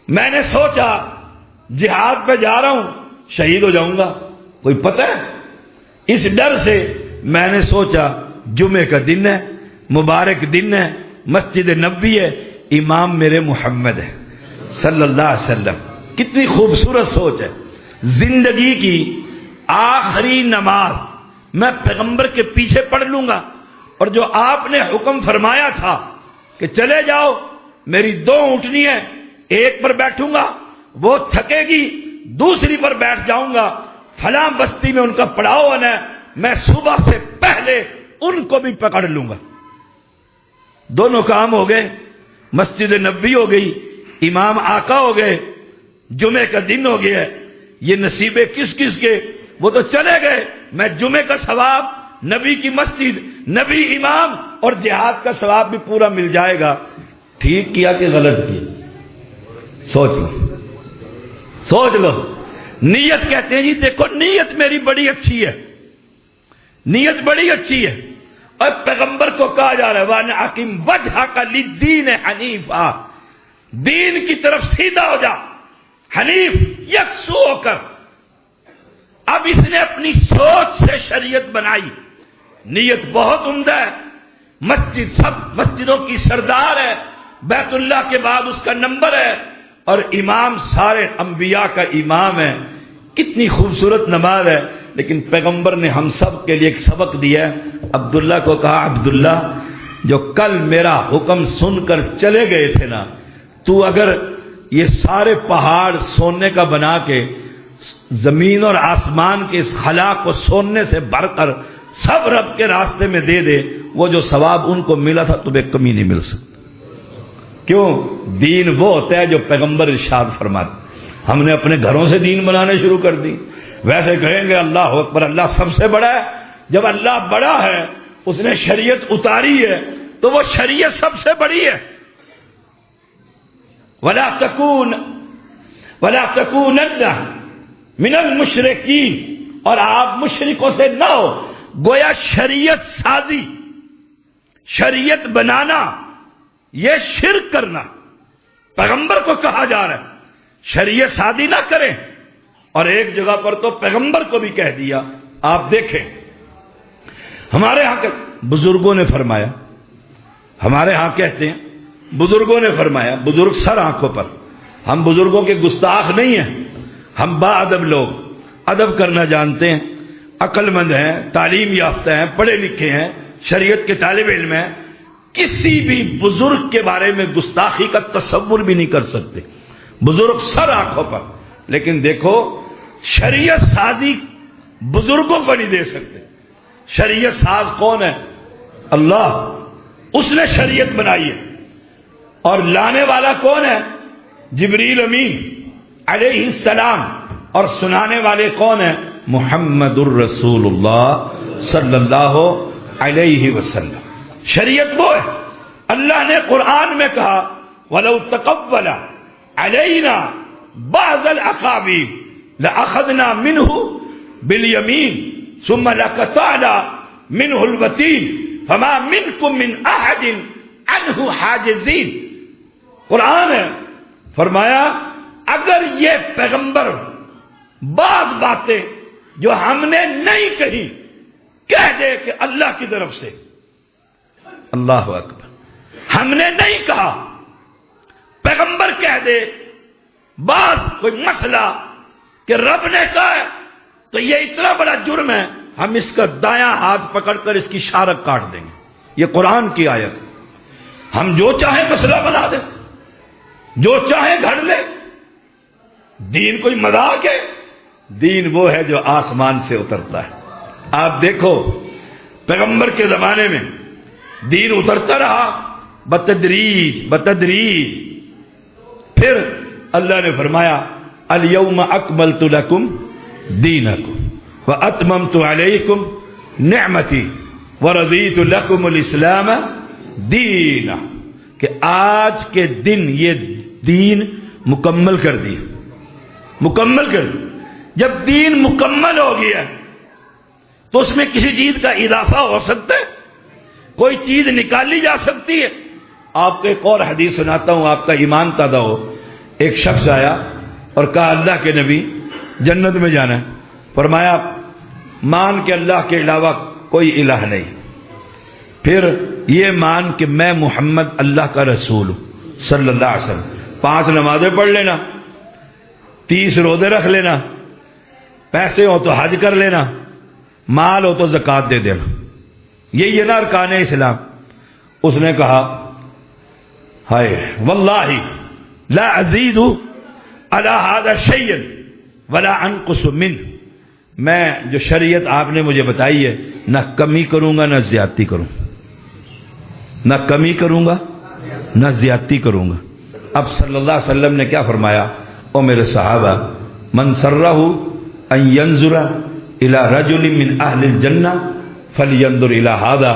Speaker 1: میں نے سوچا جہاد پہ جا رہا ہوں شہید ہو جاؤں گا، کوئی پتہ ہے؟ اس ڈر سے میں نے سوچا جمعے کا دن ہے، مبارک دن ہے، مسجد نبوی ہے، امام میرے محمد ہے صلی اللہ علیہ وسلم۔ کتنی خوبصورت سوچ ہے، زندگی کی آخری نماز میں پیغمبر کے پیچھے پڑھ لوں گا، اور جو آپ نے حکم فرمایا تھا کہ چلے جاؤ، میری 2 اونٹنی ہے، ایک پر بیٹھوں گا، وہ تھکے گی، دوسری پر بیٹھ جاؤں گا، فلاں بستی میں ان کا پڑاؤ ہے، میں صبح سے پہلے ان کو بھی پکڑ لوں گا۔ دونوں کام ہو گئے، مسجد نبوی ہو گئی، امام آقا ہو گئے، جمعے کا دن ہو گیا۔ یہ نصیبے کس کس کے؟ وہ تو چلے گئے، میں جمعے کا ثواب، نبی کی مسجد، نبی امام اور جہاد کا ثواب بھی پورا مل جائے گا۔ ٹھیک کیا کہ غلط کیا؟ سوچ لو، سوچ لو۔ نیت کہتے ہیں جی دیکھو نیت میری بڑی اچھی ہے، نیت بڑی اچھی ہے، اور پیغمبر کو کہا جا رہا ہے وَأَنْ أَقِمْ وَجْهَكَ لِلدِّينِ حَنِيفًا، دین کی طرف سیدھا ہو جا، حنیف یکسو ہو کر۔ اب اس نے اپنی سوچ سے شریعت بنائی، نیت بہت عمدہ ہے، مسجد سب مسجدوں کی سردار ہے، بیت اللہ کے بعد اس کا نمبر ہے، اور امام سارے انبیاء کا امام ہے، کتنی خوبصورت نماز ہے۔ لیکن پیغمبر نے ہم سب کے لیے ایک سبق دیا ہے۔ عبداللہ کو کہا عبداللہ جو کل میرا حکم سن کر چلے گئے تھے نا، تو اگر یہ سارے پہاڑ سونے کا بنا کے زمین اور آسمان کے اس خلا کو سونے سے بھر کر سب رب کے راستے میں دے دے، وہ جو ثواب ان کو ملا تھا تمہیں کمی نہیں مل سکتی۔ کیوں؟ دین وہ ہوتا ہے جو پیغمبر ارشاد فرماتے۔ ہم نے اپنے گھروں سے دین بنانے شروع کر دی، ویسے کہیں گے اللہ اکبر، اللہ سب سے بڑا ہے۔ جب اللہ بڑا ہے، اس نے شریعت اتاری ہے، تو وہ شریعت سب سے بڑی ہے۔ وَلَا تَكُونَنَّ مِنَ الْمُشْرِكِينَ، اور آپ مشرکوں سے نہ ہو۔ گویا شریعت سازی، شریعت بنانا، یہ شرک کرنا۔ پیغمبر کو کہا جا رہا ہے شریعت سازی نہ کریں، اور ایک جگہ پر تو پیغمبر کو بھی کہہ دیا۔ آپ دیکھیں ہمارے ہاں کے بزرگوں نے فرمایا، ہمارے ہاں کہتے ہیں بزرگوں نے فرمایا، بزرگ سر آنکھوں پر، ہم بزرگوں کے گستاخ نہیں ہیں، ہم با ادب لوگ، ادب کرنا جانتے ہیں، عقل مند ہیں، تعلیم یافتہ ہیں، پڑھے لکھے ہیں، شریعت کے طالب علم ہیں، کسی بھی بزرگ کے بارے میں گستاخی کا تصور بھی نہیں کر سکتے، بزرگ سر آنکھوں پر۔ لیکن دیکھو شریعت سازی بزرگوں کو نہیں دے سکتے۔ شریعت ساز کون ہے؟ اللہ، اس نے شریعت بنائی ہے، اور لانے والا کون ہے؟ جبریل امین علیہ السلام، اور سنانے والے کون ہیں؟ محمد الرسول اللہ صلی اللہ علیہ وسلم۔ شریعت وہ ہے، اللہ نے قرآن میں کہا وَلَوْ تَقَوَّلَ عَلَيْنَا بَعْضَ الْأَقَاوِيلِ لَأَخَذْنَا مِنْهُ بِالْيَمِينِ ثُمَّ لَقَطَعْنَا مِنْهُ الْوَتِينَ فَمَا مِنْكُمْ مِنْ أَحَدٍ عَنْهُ حَاجِزِينَ۔ قرآن ہے، فرمایا اگر یہ پیغمبر بعض باتیں جو ہم نے نہیں کہی کہہ دے کہ اللہ کی طرف سے، اللہ اکبر، ہم نے نہیں کہا، پیغمبر کہہ دے بعض کوئی مسئلہ کہ رب نے کہا ہے تو یہ اتنا بڑا جرم ہے، ہم اس کا دایاں ہاتھ پکڑ کر اس کی شارک کاٹ دیں گے۔ یہ قرآن کی آیت۔ ہم جو چاہیں مسئلہ بنا دیں، جو چاہیں گھڑ لیں۔ دین کوئی مذاق ہے؟ دین وہ ہے جو آسمان سے اترتا ہے۔ آپ دیکھو پیغمبر کے زمانے میں دین اترتا رہا بتدریج بتدریج، پھر اللہ نے فرمایا الیوم اکملت لکم دینکم واتممت علیکم نعمتی ورضیت لکم الاسلام دینا۔ کہ آج کے دن یہ دین مکمل کر دیا، مکمل کر دیا۔ جب دین مکمل ہو گیا تو اس میں کسی چیز کا اضافہ ہو سکتا ہے؟ کوئی چیز نکالی جا سکتی ہے؟ آپ کو ایک اور حدیث سناتا ہوں، آپ کا ایمان تازہ ہو۔ ایک شخص آیا اور کہا اللہ کے نبی جنت میں جانا ہے۔ فرمایا مان کہ اللہ کے علاوہ کوئی الہ نہیں، پھر یہ مان کہ میں محمد اللہ کا رسول ہوں صلی اللہ علیہ وسلم، 5 نمازیں پڑھ لینا، 30 روزے رکھ لینا، پیسے ہو تو حج کر لینا، مال ہو تو زکوٰۃ دے دینا، یہی ہے نا ارکان اسلام۔ اس نے کہا ہائے واللہ لا ازید علی ھذا شیئا ولا انقص منہ، میں جو شریعت آپ نے مجھے بتائی ہے نہ کمی کروں گا نہ زیادتی کروں، نہ کمی کروں گا نہ زیادتی کروں گا۔ اب صلی اللہ علیہ وسلم نے کیا فرمایا؟ او میرے صحابہ، من سرہ ان ینظر الی رجل من اہل الجنہ فلینظر الی ھذا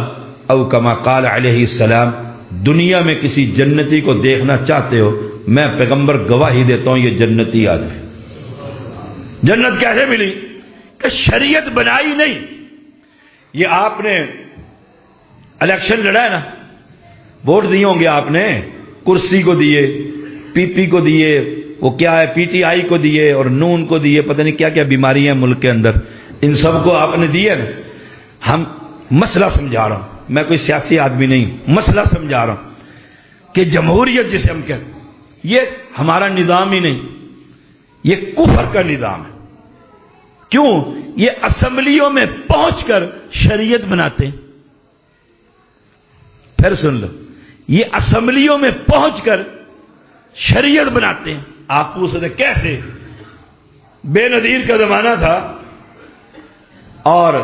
Speaker 1: او کما قال علیہ السلام، دنیا میں کسی جنتی کو دیکھنا چاہتے ہو، میں پیغمبر گواہی دیتا ہوں یہ جنتی آدمی۔ جنت کیسے ملی؟ کہ شریعت بنائی نہیں۔ یہ آپ نے الیکشن لڑا ہے نا، ووٹ دیے ہوں گے آپ نے، کرسی کو دیے، پی پی کو دیے، وہ کیا ہے پی ٹی آئی کو دیے اور نون کو دیے، پتہ نہیں کیا کیا بیماری ہیں ملک کے اندر، ان سب کو آپ نے دیے نا۔ ہم مسئلہ سمجھا رہا ہوں، میں کوئی سیاسی آدمی نہیں، مسئلہ سمجھا رہا ہوں کہ جمہوریت جسے ہم کہتے ہیں یہ ہمارا نظام ہی نہیں، یہ کفر کا نظام ہے۔ کیوں؟ یہ اسمبلیوں میں پہنچ کر شریعت بناتے ہیں۔ پھر سن لو، یہ اسمبلیوں میں پہنچ کر شریعت بناتے ہیں۔ آپ پوچھ سکتے کیسے؟ بے نظیر کا زمانہ تھا اور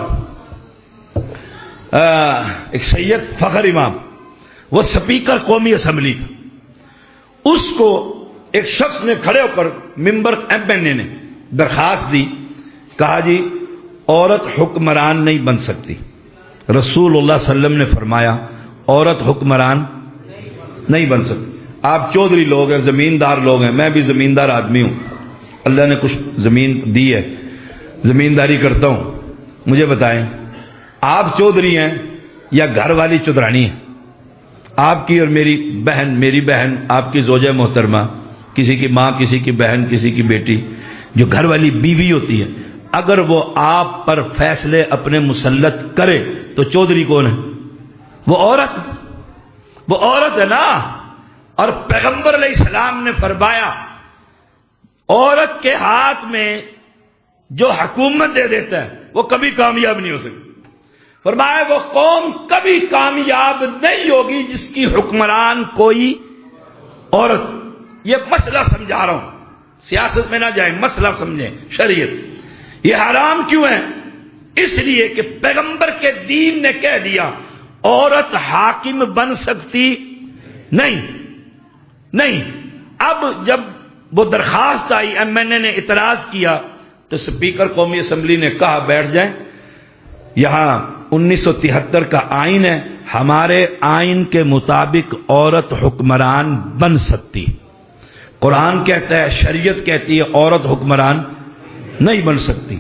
Speaker 1: ایک سید فخر امام، وہ سپیکر قومی اسمبلی کا، اس کو ایک شخص نے کھڑے ہو کر ممبر ایم این اے نے درخواست دی، کہا جی عورت حکمران نہیں بن سکتی۔ رسول اللہ صلی اللہ علیہ وسلم نے فرمایا عورت حکمران نہیں بن سکتی۔ آپ چودھری لوگ ہیں، زمیندار لوگ ہیں، میں بھی زمیندار آدمی ہوں، اللہ نے کچھ زمین دی ہے، زمینداری کرتا ہوں۔ مجھے بتائیں آپ چودھری ہیں یا گھر والی چودرانی ہے؟ آپ کی اور میری بہن، آپ کی زوجہ محترمہ، کسی کی ماں، کسی کی بہن، کسی کی بیٹی، جو گھر والی بیوی ہوتی ہے، اگر وہ آپ پر فیصلے اپنے مسلط کرے تو چودھری کون ہے؟ وہ عورت ہے نا۔ اور پیغمبر علیہ السلام نے فرمایا عورت کے ہاتھ میں جو حکومت دے دیتا ہے وہ کبھی کامیاب نہیں ہو سکتی۔ فرمایا وہ قوم کبھی کامیاب نہیں ہوگی جس کی حکمران کوئی عورت۔ یہ مسئلہ سمجھا رہا ہوں، سیاست میں نہ جائیں، مسئلہ سمجھیں۔ شریعت یہ حرام کیوں ہے؟ اس لیے کہ پیغمبر کے دین نے کہہ دیا عورت حاکم بن سکتی نہیں۔ اب جب وہ درخواست آئی، ایم این اے نے اعتراض کیا تو سپیکر قومی اسمبلی نے کہا بیٹھ جائیں، یہاں 1973 کا آئین ہے، ہمارے آئین کے مطابق عورت حکمران بن سکتی۔ قرآن کہتا ہے، شریعت کہتی ہے عورت حکمران نہیں بن سکتی،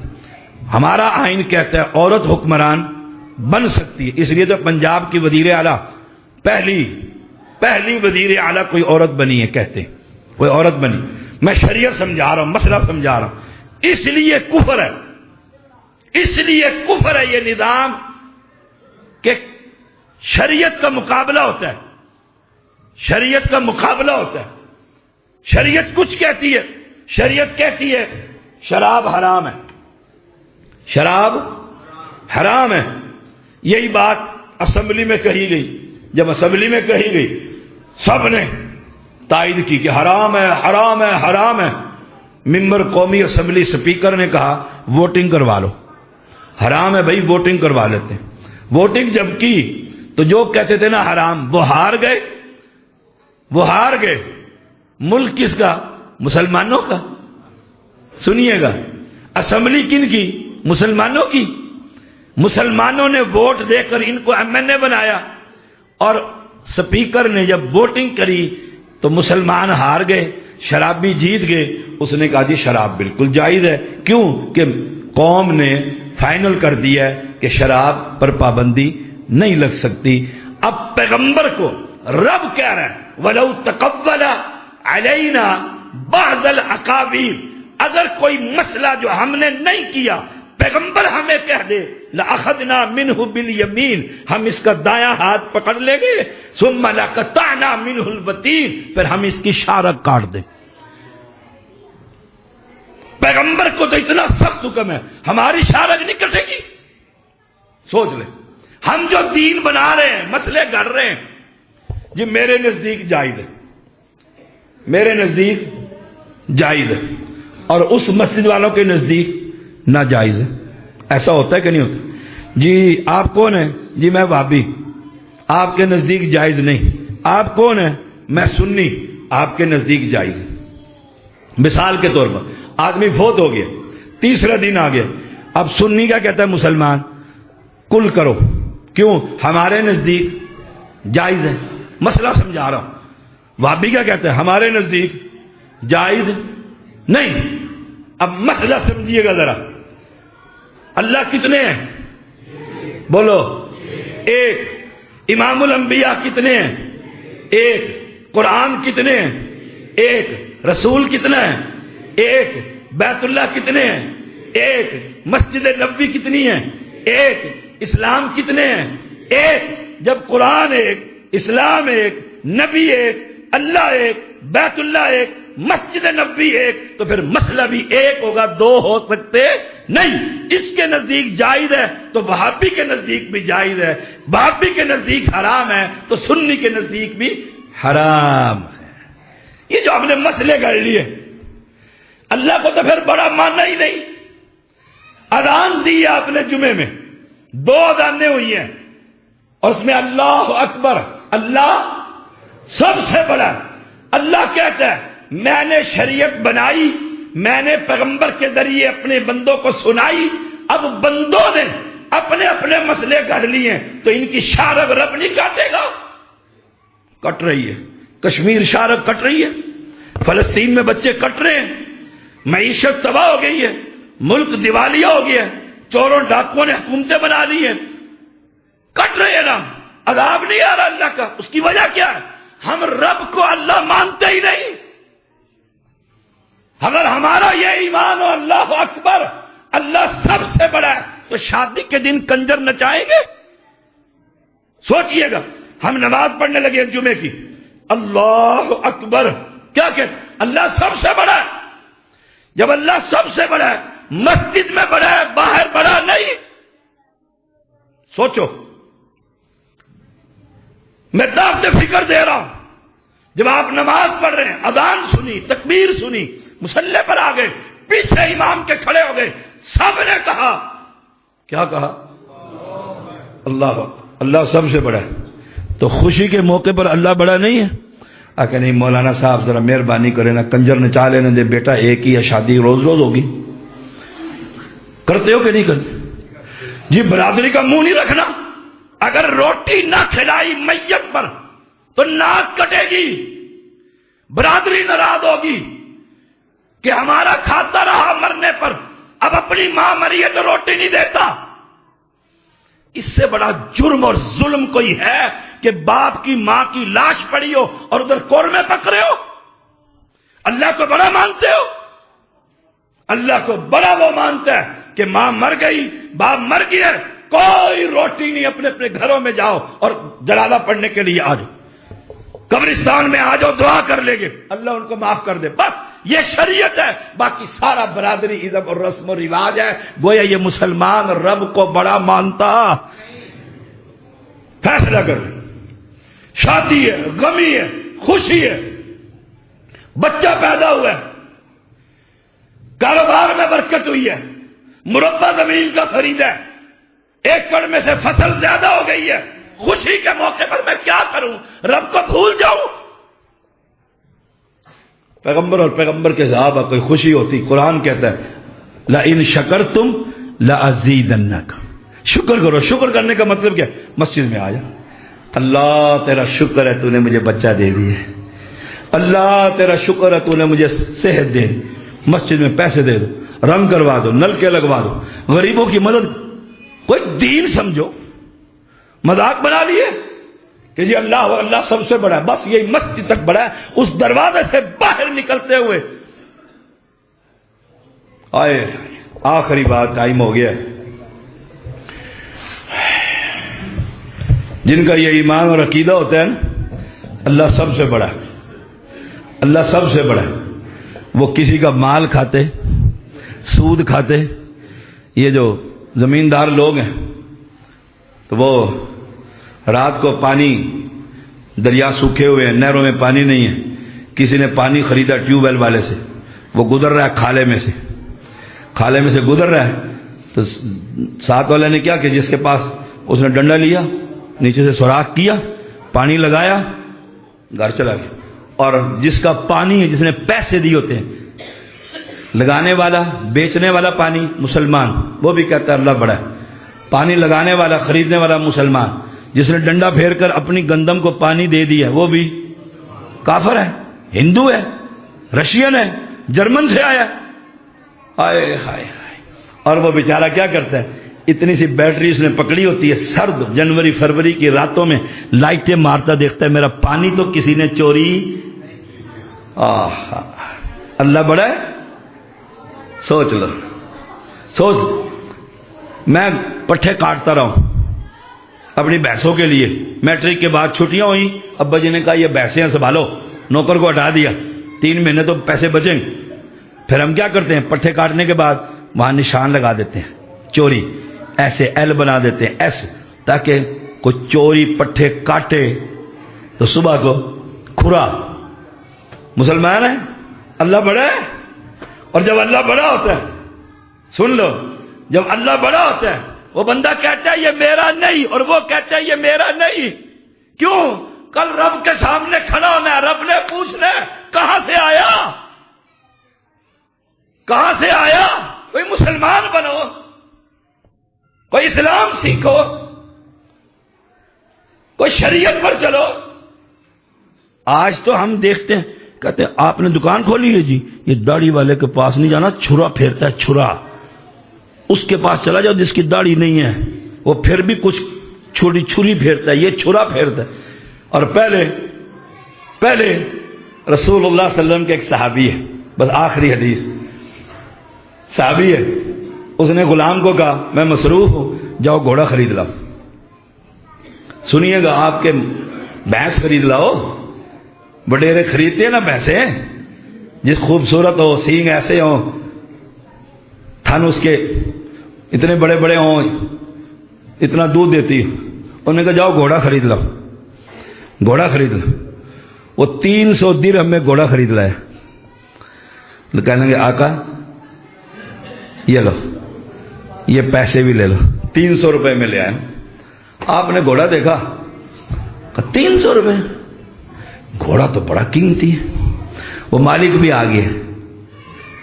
Speaker 1: ہمارا آئین کہتا ہے عورت حکمران بن سکتی ہے۔ اس لیے تو پنجاب کی وزیر اعلیٰ پہلی وزیر اعلیٰ کوئی عورت بنی ہے، کہتے ہیں کوئی عورت بنی۔ میں شریعت سمجھا رہا ہوں، مسئلہ سمجھا رہا ہوں۔ اس لیے کفر ہے یہ نظام کہ شریعت کا مقابلہ ہوتا ہے، شریعت کا مقابلہ ہوتا ہے۔ شریعت کچھ کہتی ہے، شریعت کہتی ہے شراب حرام ہے، شراب حرام ہے۔ یہی بات اسمبلی میں کہی گئی، جب اسمبلی میں کہی گئی سب نے تائید کی کہ حرام ہے، حرام ہے، حرام ہے۔ ممبر قومی اسمبلی سپیکر نے کہا ووٹنگ کروا لو، حرام ہے بھائی، ووٹنگ کروا لیتے ہیں۔ ووٹنگ جب کی تو جو کہتے تھے نا حرام، وہ ہار گئے۔ ملک کس کا؟ مسلمانوں کا۔ سنیے گا، اسمبلی کن کی؟ مسلمانوں کی۔ مسلمانوں نے ووٹ دے کر ان کو ایم این اے بنایا اور سپیکر نے جب ووٹنگ کری تو مسلمان ہار گئے، شرابی جیت گئے، اس نے کہا جی شراب بالکل جائز ہے۔ کیوں کہ قوم نے فائنل کر دیا ہے کہ شراب پر پابندی نہیں لگ سکتی۔ اب پیغمبر کو رب کہہ رہا ہے وَلَوْ تَقَبَّلَ عَلَيْنَا بَعْضَ الْأَقَاوِيلِ، اگر کوئی مسئلہ جو ہم نے نہیں کیا پیغمبر ہمیں کہہ دے لَأَخَذْنَا مِنْهُ بِالْيَمِينِ، ہم اس کا دایاں ہاتھ پکڑ لیں گے، ثُمَّ لَقَطَعْنَا مِنْهُ الْوَتِينَ، پھر ہم اس کی شارک کاٹ دیں۔ پیغمبر کو تو اتنا سخت حکم ہے، ہماری شارک نہیں کٹے گی۔ سوچ لیں، ہم جو دین بنا رہے ہیں، مسئلے گھڑ رہے ہیں، جی میرے نزدیک جائز ہے، میرے نزدیک جائز ہے، اور اس مسجد والوں کے نزدیک ناجائز ہے۔ ایسا ہوتا ہے کہ نہیں ہوتا؟ جی آپ کون ہیں؟ جی میں وہابی، آپ کے نزدیک جائز نہیں۔ آپ کون ہیں؟ میں سنی، آپ کے نزدیک جائز ہے۔ مثال کے طور پر آدمی فوت ہو گیا، تیسرا دن آ گیا، اب سنی کیا کہتا ہے مسلمان کل کرو، کیوں؟ ہمارے نزدیک جائز ہے۔ مسئلہ سمجھا رہا ہوں۔ وہابی کیا کہتا ہے؟ ہمارے نزدیک جائز نہیں۔ اب مسئلہ سمجھیے گا ذرا، اللہ کتنے ہیں؟ بولو ایک۔ امام الانبیاء کتنے ہیں؟ ایک۔ قرآن کتنے ہیں؟ ایک۔ رسول کتنا ہے؟ ایک۔ بیت اللہ کتنے ہیں؟ ایک۔ مسجد نبوی کتنی ہے؟ ایک۔ اسلام کتنے ہیں؟ ایک۔ جب قرآن ایک، اسلام ایک، نبی ایک، اللہ ایک، بیت اللہ ایک، مسجد نبوی ایک، تو پھر مسئلہ بھی ایک ہوگا، دو ہو سکتے نہیں۔ اس کے نزدیک جائز ہے تو وہابی کے نزدیک بھی جائز ہے، وہابی کے نزدیک حرام ہے تو سنی کے نزدیک بھی حرام ہے۔ یہ جو ہم نے مسئلے گھڑ لیے، اللہ کو تو پھر بڑا ماننا ہی نہیں۔ اذان دی ہے آپ نے جمعے میں، 2 اذانیں ہوئی ہیں، اور اس میں اللہ اکبر، اللہ سب سے بڑا۔ اللہ کہتا ہے میں نے شریعت بنائی، میں نے پیغمبر کے ذریعے اپنے بندوں کو سنائی، اب بندوں نے اپنے اپنے مسئلے گھڑ لیے ہیں تو ان کی شارک رب نہیں کاٹے گا؟ کٹ رہی ہے، کشمیر شارک کٹ رہی ہے، فلسطین میں بچے کٹ رہے ہیں، معیشت تباہ ہو گئی ہے، ملک دیوالیہ ہو گیا ہے، چوروں ڈاکوؤں نے حکومتیں بنا لی ہیں، کٹ رہے ہیں نا، عذاب نہیں آ رہا اللہ کا۔ اس کی وجہ کیا ہے؟ ہم رب کو اللہ مانتے ہی نہیں۔ اگر ہمارا یہ ایمان ہو اللہ اکبر، اللہ سب سے بڑا ہے، تو شادی کے دن کنجر نچائیں گے؟ سوچئے گا، ہم نماز پڑھنے لگے جمعے کی، اللہ اکبر، کیا کہتے؟ اللہ سب سے بڑا ہے۔ جب اللہ سب سے بڑا ہے، مسجد میں بڑا ہے، باہر بڑا نہیں۔ سوچو، میں دعوت فکر دے رہا ہوں، جب آپ نماز پڑھ رہے ہیں، اذان سنی، تکبیر سنی، مصلی پر آ گئے، پیچھے امام کے کھڑے ہو گئے، سب نے کہا، کیا کہا؟ اللہ، اللہ سب سے بڑا ہے۔ تو خوشی کے موقع پر اللہ بڑا نہیں ہے؟ کہ نہیں مولانا صاحب ذرا مہربانی کرے نا، کنجر نچا لینے دے بیٹا، ایک ہی ہے شادی، روز روز ہوگی۔ کرتے ہو کہ نہیں کرتے؟ جی برادری کا منہ نہیں رکھنا، اگر روٹی نہ کھلائی میت پر تو ناک کٹے گی، برادری ناراض ہوگی کہ ہمارا کھاتا رہا مرنے پر، اب اپنی ماں مری ہے تو روٹی نہیں دیتا۔ اس سے بڑا جرم اور ظلم کوئی ہے کہ باپ کی ماں کی لاش پڑی ہو اور ادھر قورمے پک رہے ہو؟ اللہ کو بڑا مانتے ہو؟ اللہ کو بڑا وہ مانتا ہے کہ ماں مر گئی، باپ مر گیا، کوئی روٹی نہیں، اپنے اپنے گھروں میں جاؤ اور جنازہ پڑھنے کے لیے آ جاؤ، قبرستان میں آ جاؤ، دعا کر لے گے، اللہ ان کو معاف کر دے، بس یہ شریعت ہے۔ باقی سارا برادری ازم اور رسم و رواج ہے۔ گویا یہ مسلمان رب کو بڑا مانتا۔ فیصلہ کر لیں، شادی ہے، غمی ہے، خوشی ہے، بچہ پیدا ہوا ہے، کاروبار میں برکت ہوئی ہے، مربع زمین کا خریدا ہے، ایکڑ میں سے فصل زیادہ ہو گئی ہے، خوشی کے موقع پر میں کیا کروں؟ رب کو بھول جاؤں؟ پیغمبر اور پیغمبر کے صحابہ کوئی خوشی ہوتی، قرآن کہتا ہے لَإِن شَكَرْتُمْ لَأَزِيدَنَّكُمْ، شکر کرو۔ شکر کرنے کا مطلب کیا؟ مسجد میں آ جا، اللہ تیرا شکر ہے تو نے مجھے بچہ دے دیا، اللہ تیرا شکر ہے تو نے مجھے صحت دے دی، مسجد میں پیسے دے دو، رنگ کروا دو، نلکے لگوا دو، غریبوں کی مدد۔ کوئی دین سمجھو، مذاق بنا لیے کہ جی اللہ سب سے بڑا ہے، بس یہی مسجد تک بڑا ہے۔ اس دروازے سے باہر نکلتے ہوئے آئے آخری بات، ٹائم ہو گیا۔ جن کا یہ ایمان اور عقیدہ ہوتا ہے نا اللہ سب سے بڑا ہے، اللہ سب سے بڑا ہے، وہ کسی کا مال کھاتے، سود کھاتے۔ یہ جو زمیندار لوگ ہیں تو وہ رات کو پانی، دریا سوکھے ہوئے ہیں، نہروں میں پانی نہیں ہے، کسی نے پانی خریدا ٹیوب ویل والے سے، وہ گزر رہا ہے کھالے میں سے گزر رہا ہے، تو ساتھ والے نے کیا کہ جس کے پاس، اس نے ڈنڈا لیا، نیچے سے سوراخ کیا، پانی لگایا، گھر چلا گیا۔ اور جس کا پانی ہے، جس نے پیسے دیے ہوتے ہیں، لگانے والا، بیچنے والا پانی مسلمان، وہ بھی کہتا ہے اللہ بڑا ہے، پانی لگانے والا، خریدنے والا مسلمان، جس نے ڈنڈا پھیر کر اپنی گندم کو پانی دے دیا وہ بھی کافر ہے، ہندو ہے، رشین ہے، جرمن سے آیا ہے۔ آئے ہائے، اور وہ بیچارہ کیا کرتا ہے، اتنی سی بیٹری اس نے پکڑی ہوتی ہے، سرد جنوری فروری کی راتوں میں لائٹیں مارتا دیکھتا ہے میرا پانی تو کسی نے چوری۔ اللہ بڑا ہے، سوچ لو، سوچ۔ میں پٹھے کاٹتا رہا ہوں اپنی بھینسوں کے لیے، میٹرک کے بعد چھٹیاں ہوئی، ابا جی نے کہا یہ بھینسیں سنبھالو، نوکر کو ہٹا دیا، 3 مہینے تو پیسے بچیں۔ پھر ہم کیا کرتے ہیں، پٹھے کاٹنے کے بعد وہاں نشان لگا دیتے ہیں، چوری، ایسے ایل بنا دیتے ہیں، ایس، تاکہ کوئی چوری پٹھے کاٹے تو صبح کو کھرا۔ مسلمان ہے، اللہ بڑا ہے۔ اور جب اللہ بڑا ہوتا ہے، سن لو، جب اللہ بڑا ہوتا ہے، وہ بندہ کہتا ہے یہ میرا نہیں، اور وہ کہتا ہے یہ میرا نہیں۔ کیوں؟ کل رب کے سامنے کھڑا ہونا ہے، رب نے پوچھنا ہے کہاں سے آیا، کہاں سے آیا؟ کوئی مسلمان بنو، کوئی اسلام سیکھو، کوئی شریعت پر چلو۔ آج تو ہم دیکھتے ہیں، کہتے ہیں آپ نے دکان کھولی ہے جی، یہ داڑھی والے کے پاس نہیں جانا، چھرا پھیرتا ہے، چھرا، اس کے پاس چلا جاؤ جس کی داڑھی نہیں ہے، وہ پھر بھی کچھ چھری پھیرتا ہے، یہ چھرا پھیرتا ہے۔ اور پہلے رسول اللہ صلی اللہ علیہ وسلم کے ایک صحابی ہے، بس آخری حدیث، صحابی ہے، اس نے غلام کو کہا میں مصروف ہوں، جاؤ گھوڑا خرید لاؤ۔ سنیے گا، آپ کے بھینس خرید لاؤ، وڈیرے خریدتے ہیں نا بھینسیں، جس خوبصورت ہو، سینگ ایسے ہوں، تھن اس کے اتنے بڑے بڑے ہوں، اتنا دودھ دیتی، انہوں نے کہا جاؤ گھوڑا خرید لاؤ، گھوڑا خرید لاؤ۔ وہ 300 درہم میں گھوڑا خرید لایا۔ کہنے گے آقا یہ لو، یہ پیسے بھی لے لو، 300 روپے میں لے آئے۔ آپ نے گھوڑا دیکھا، کہا 300 روپے، گھوڑا تو بڑا قیمتی ہے۔ وہ مالک بھی آ گیا،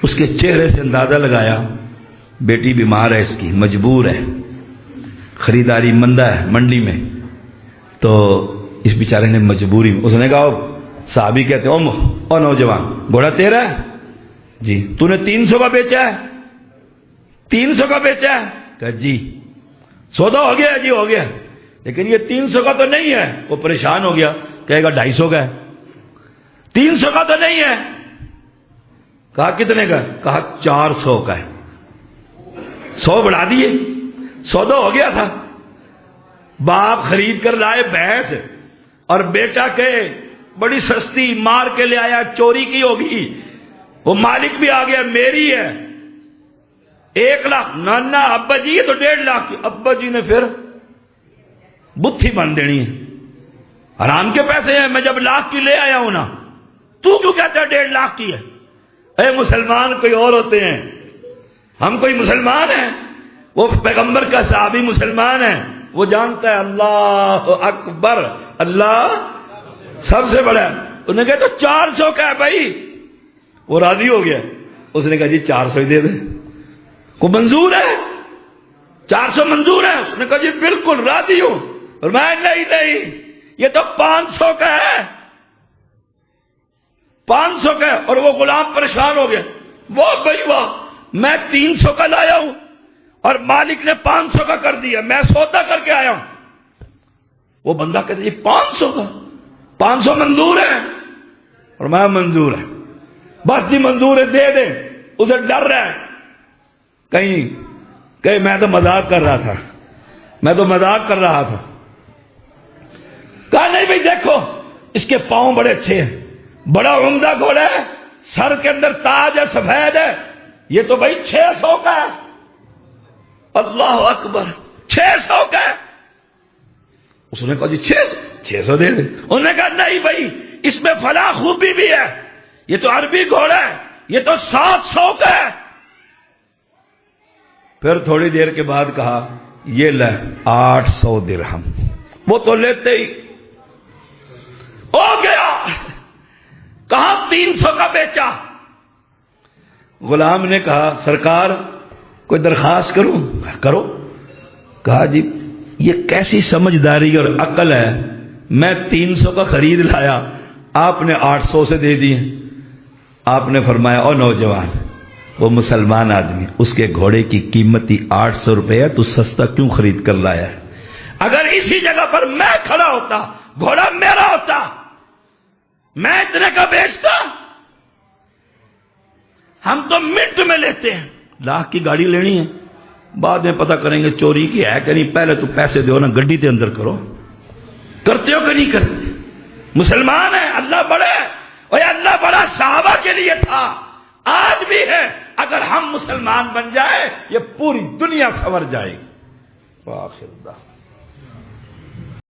Speaker 1: اس کے چہرے سے اندازہ لگایا بیٹی بیمار ہے، اس کی مجبور ہے، خریداری مندہ ہے منڈی میں، تو اس بیچارے نے مجبوری میں، اس نے کہا صحابی کہتے او نوجوان گھوڑا تیرا ہے؟ جی۔ تو نے 300 کا بیچا ہے؟ 300 کا بیچا ہے؟ کہا جی۔ سودا ہو گیا؟ جی ہو گیا، لیکن یہ 300 کا تو نہیں ہے۔ وہ پریشان ہو گیا، کہے گا 250 کا ہے، 300 کا تو نہیں ہے۔ کہا کتنے کا؟ کہا 400 کا ہے۔ 100 بڑھا دیے، سودا ہو گیا تھا۔ باپ خرید کر لائے بھینس، اور بیٹا کہ بڑی سستی مار کے لے آیا، چوری کی ہوگی۔ وہ مالک بھی آ گیا، میری ہے، 1 لاکھ۔ نانا ابا جی یہ تو 1.5 لاکھ کی۔ ابا جی نے پھر بتھی بن دینی ہے، حرام کے پیسے ہیں، میں جب لاکھ کی لے آیا ہوں نا، تو کیوں کہتا ہے 1.5 لاکھ کی ہے؟ اے مسلمان کوئی اور ہوتے ہیں، ہم کوئی مسلمان ہیں؟ وہ پیغمبر کا صحابی مسلمان ہے، وہ جانتا ہے اللہ اکبر، اللہ سب سے بڑا ہے۔ انہوں نے کہا تو 400 کا ہے بھائی، وہ راضی ہو گیا۔ اس نے کہا جی 400 ہی دے دیں، کو منظور ہے؟ 400 منظور ہے؟ اس نے کہا جی بالکل راضی ہوں۔ اور میں نہیں، یہ تو 500 کا ہے، 500 کا ہے۔ اور وہ غلام پریشان ہو گیا، وہ بھائی واہ، میں 300 کا لایا ہوں اور مالک نے 500 کا کر دیا، میں سودا کر کے آیا ہوں۔ وہ بندہ کہتے جی 500 کا، 500 منظور ہے؟ اور میں منظور ہے، بس جی منظور ہے، دے دیں۔ اسے ڈر رہا ہے کہیں میں تو مذاق کر رہا تھا، میں تو مذاق کر رہا تھا۔ کہا نہیں بھائی دیکھو اس کے پاؤں بڑے اچھے ہیں، بڑا عمدہ گھوڑا ہے، سر کے اندر تاج ہے، سفید ہے، یہ تو بھائی 600 کا ہے۔ اللہ اکبر، 600 کا ہے۔ اس نے کہا جی 600 دے دیں۔ انہوں نے کہا نہیں بھائی اس میں فلاں خوبی بھی ہے، یہ تو عربی گھوڑا ہے، یہ تو 700 کا ہے۔ پھر تھوڑی دیر کے بعد کہا یہ لے 800 درہم۔ وہ تو لیتے ہی ہو گیا، کہاں 300 کا بیچا۔ غلام نے کہا سرکار کوئی درخواست کروں؟ کرو۔ کہا جی یہ کیسی سمجھداری اور عقل ہے، میں 300 کا خرید لایا، آپ نے 800 سے دے دیے۔ آپ نے فرمایا او نوجوان، وہ مسلمان آدمی، اس کے گھوڑے کی قیمت ہی 800 روپے ہے، تو سستا کیوں خرید کر لایا ہے؟ اگر اسی جگہ پر میں کھڑا ہوتا، گھوڑا میرا ہوتا، میں اتنے کا بیچتا۔ ہم تو منٹ میں لیتے ہیں، لاکھ کی گاڑی لینی ہے، بعد میں پتہ کریں گے چوری کی ہے کہ نہیں، پہلے تو پیسے دو نا، گڈی کے اندر کرو۔ کرتے ہو کہ نہیں کرتے؟ مسلمان ہے، اللہ بڑا ہے، اور اللہ بڑا صحابہ کے لیے تھا، آج بھی ہے۔ اگر ہم مسلمان بن جائے یہ پوری دنیا سنور جائے گی۔ وآخر دعوانا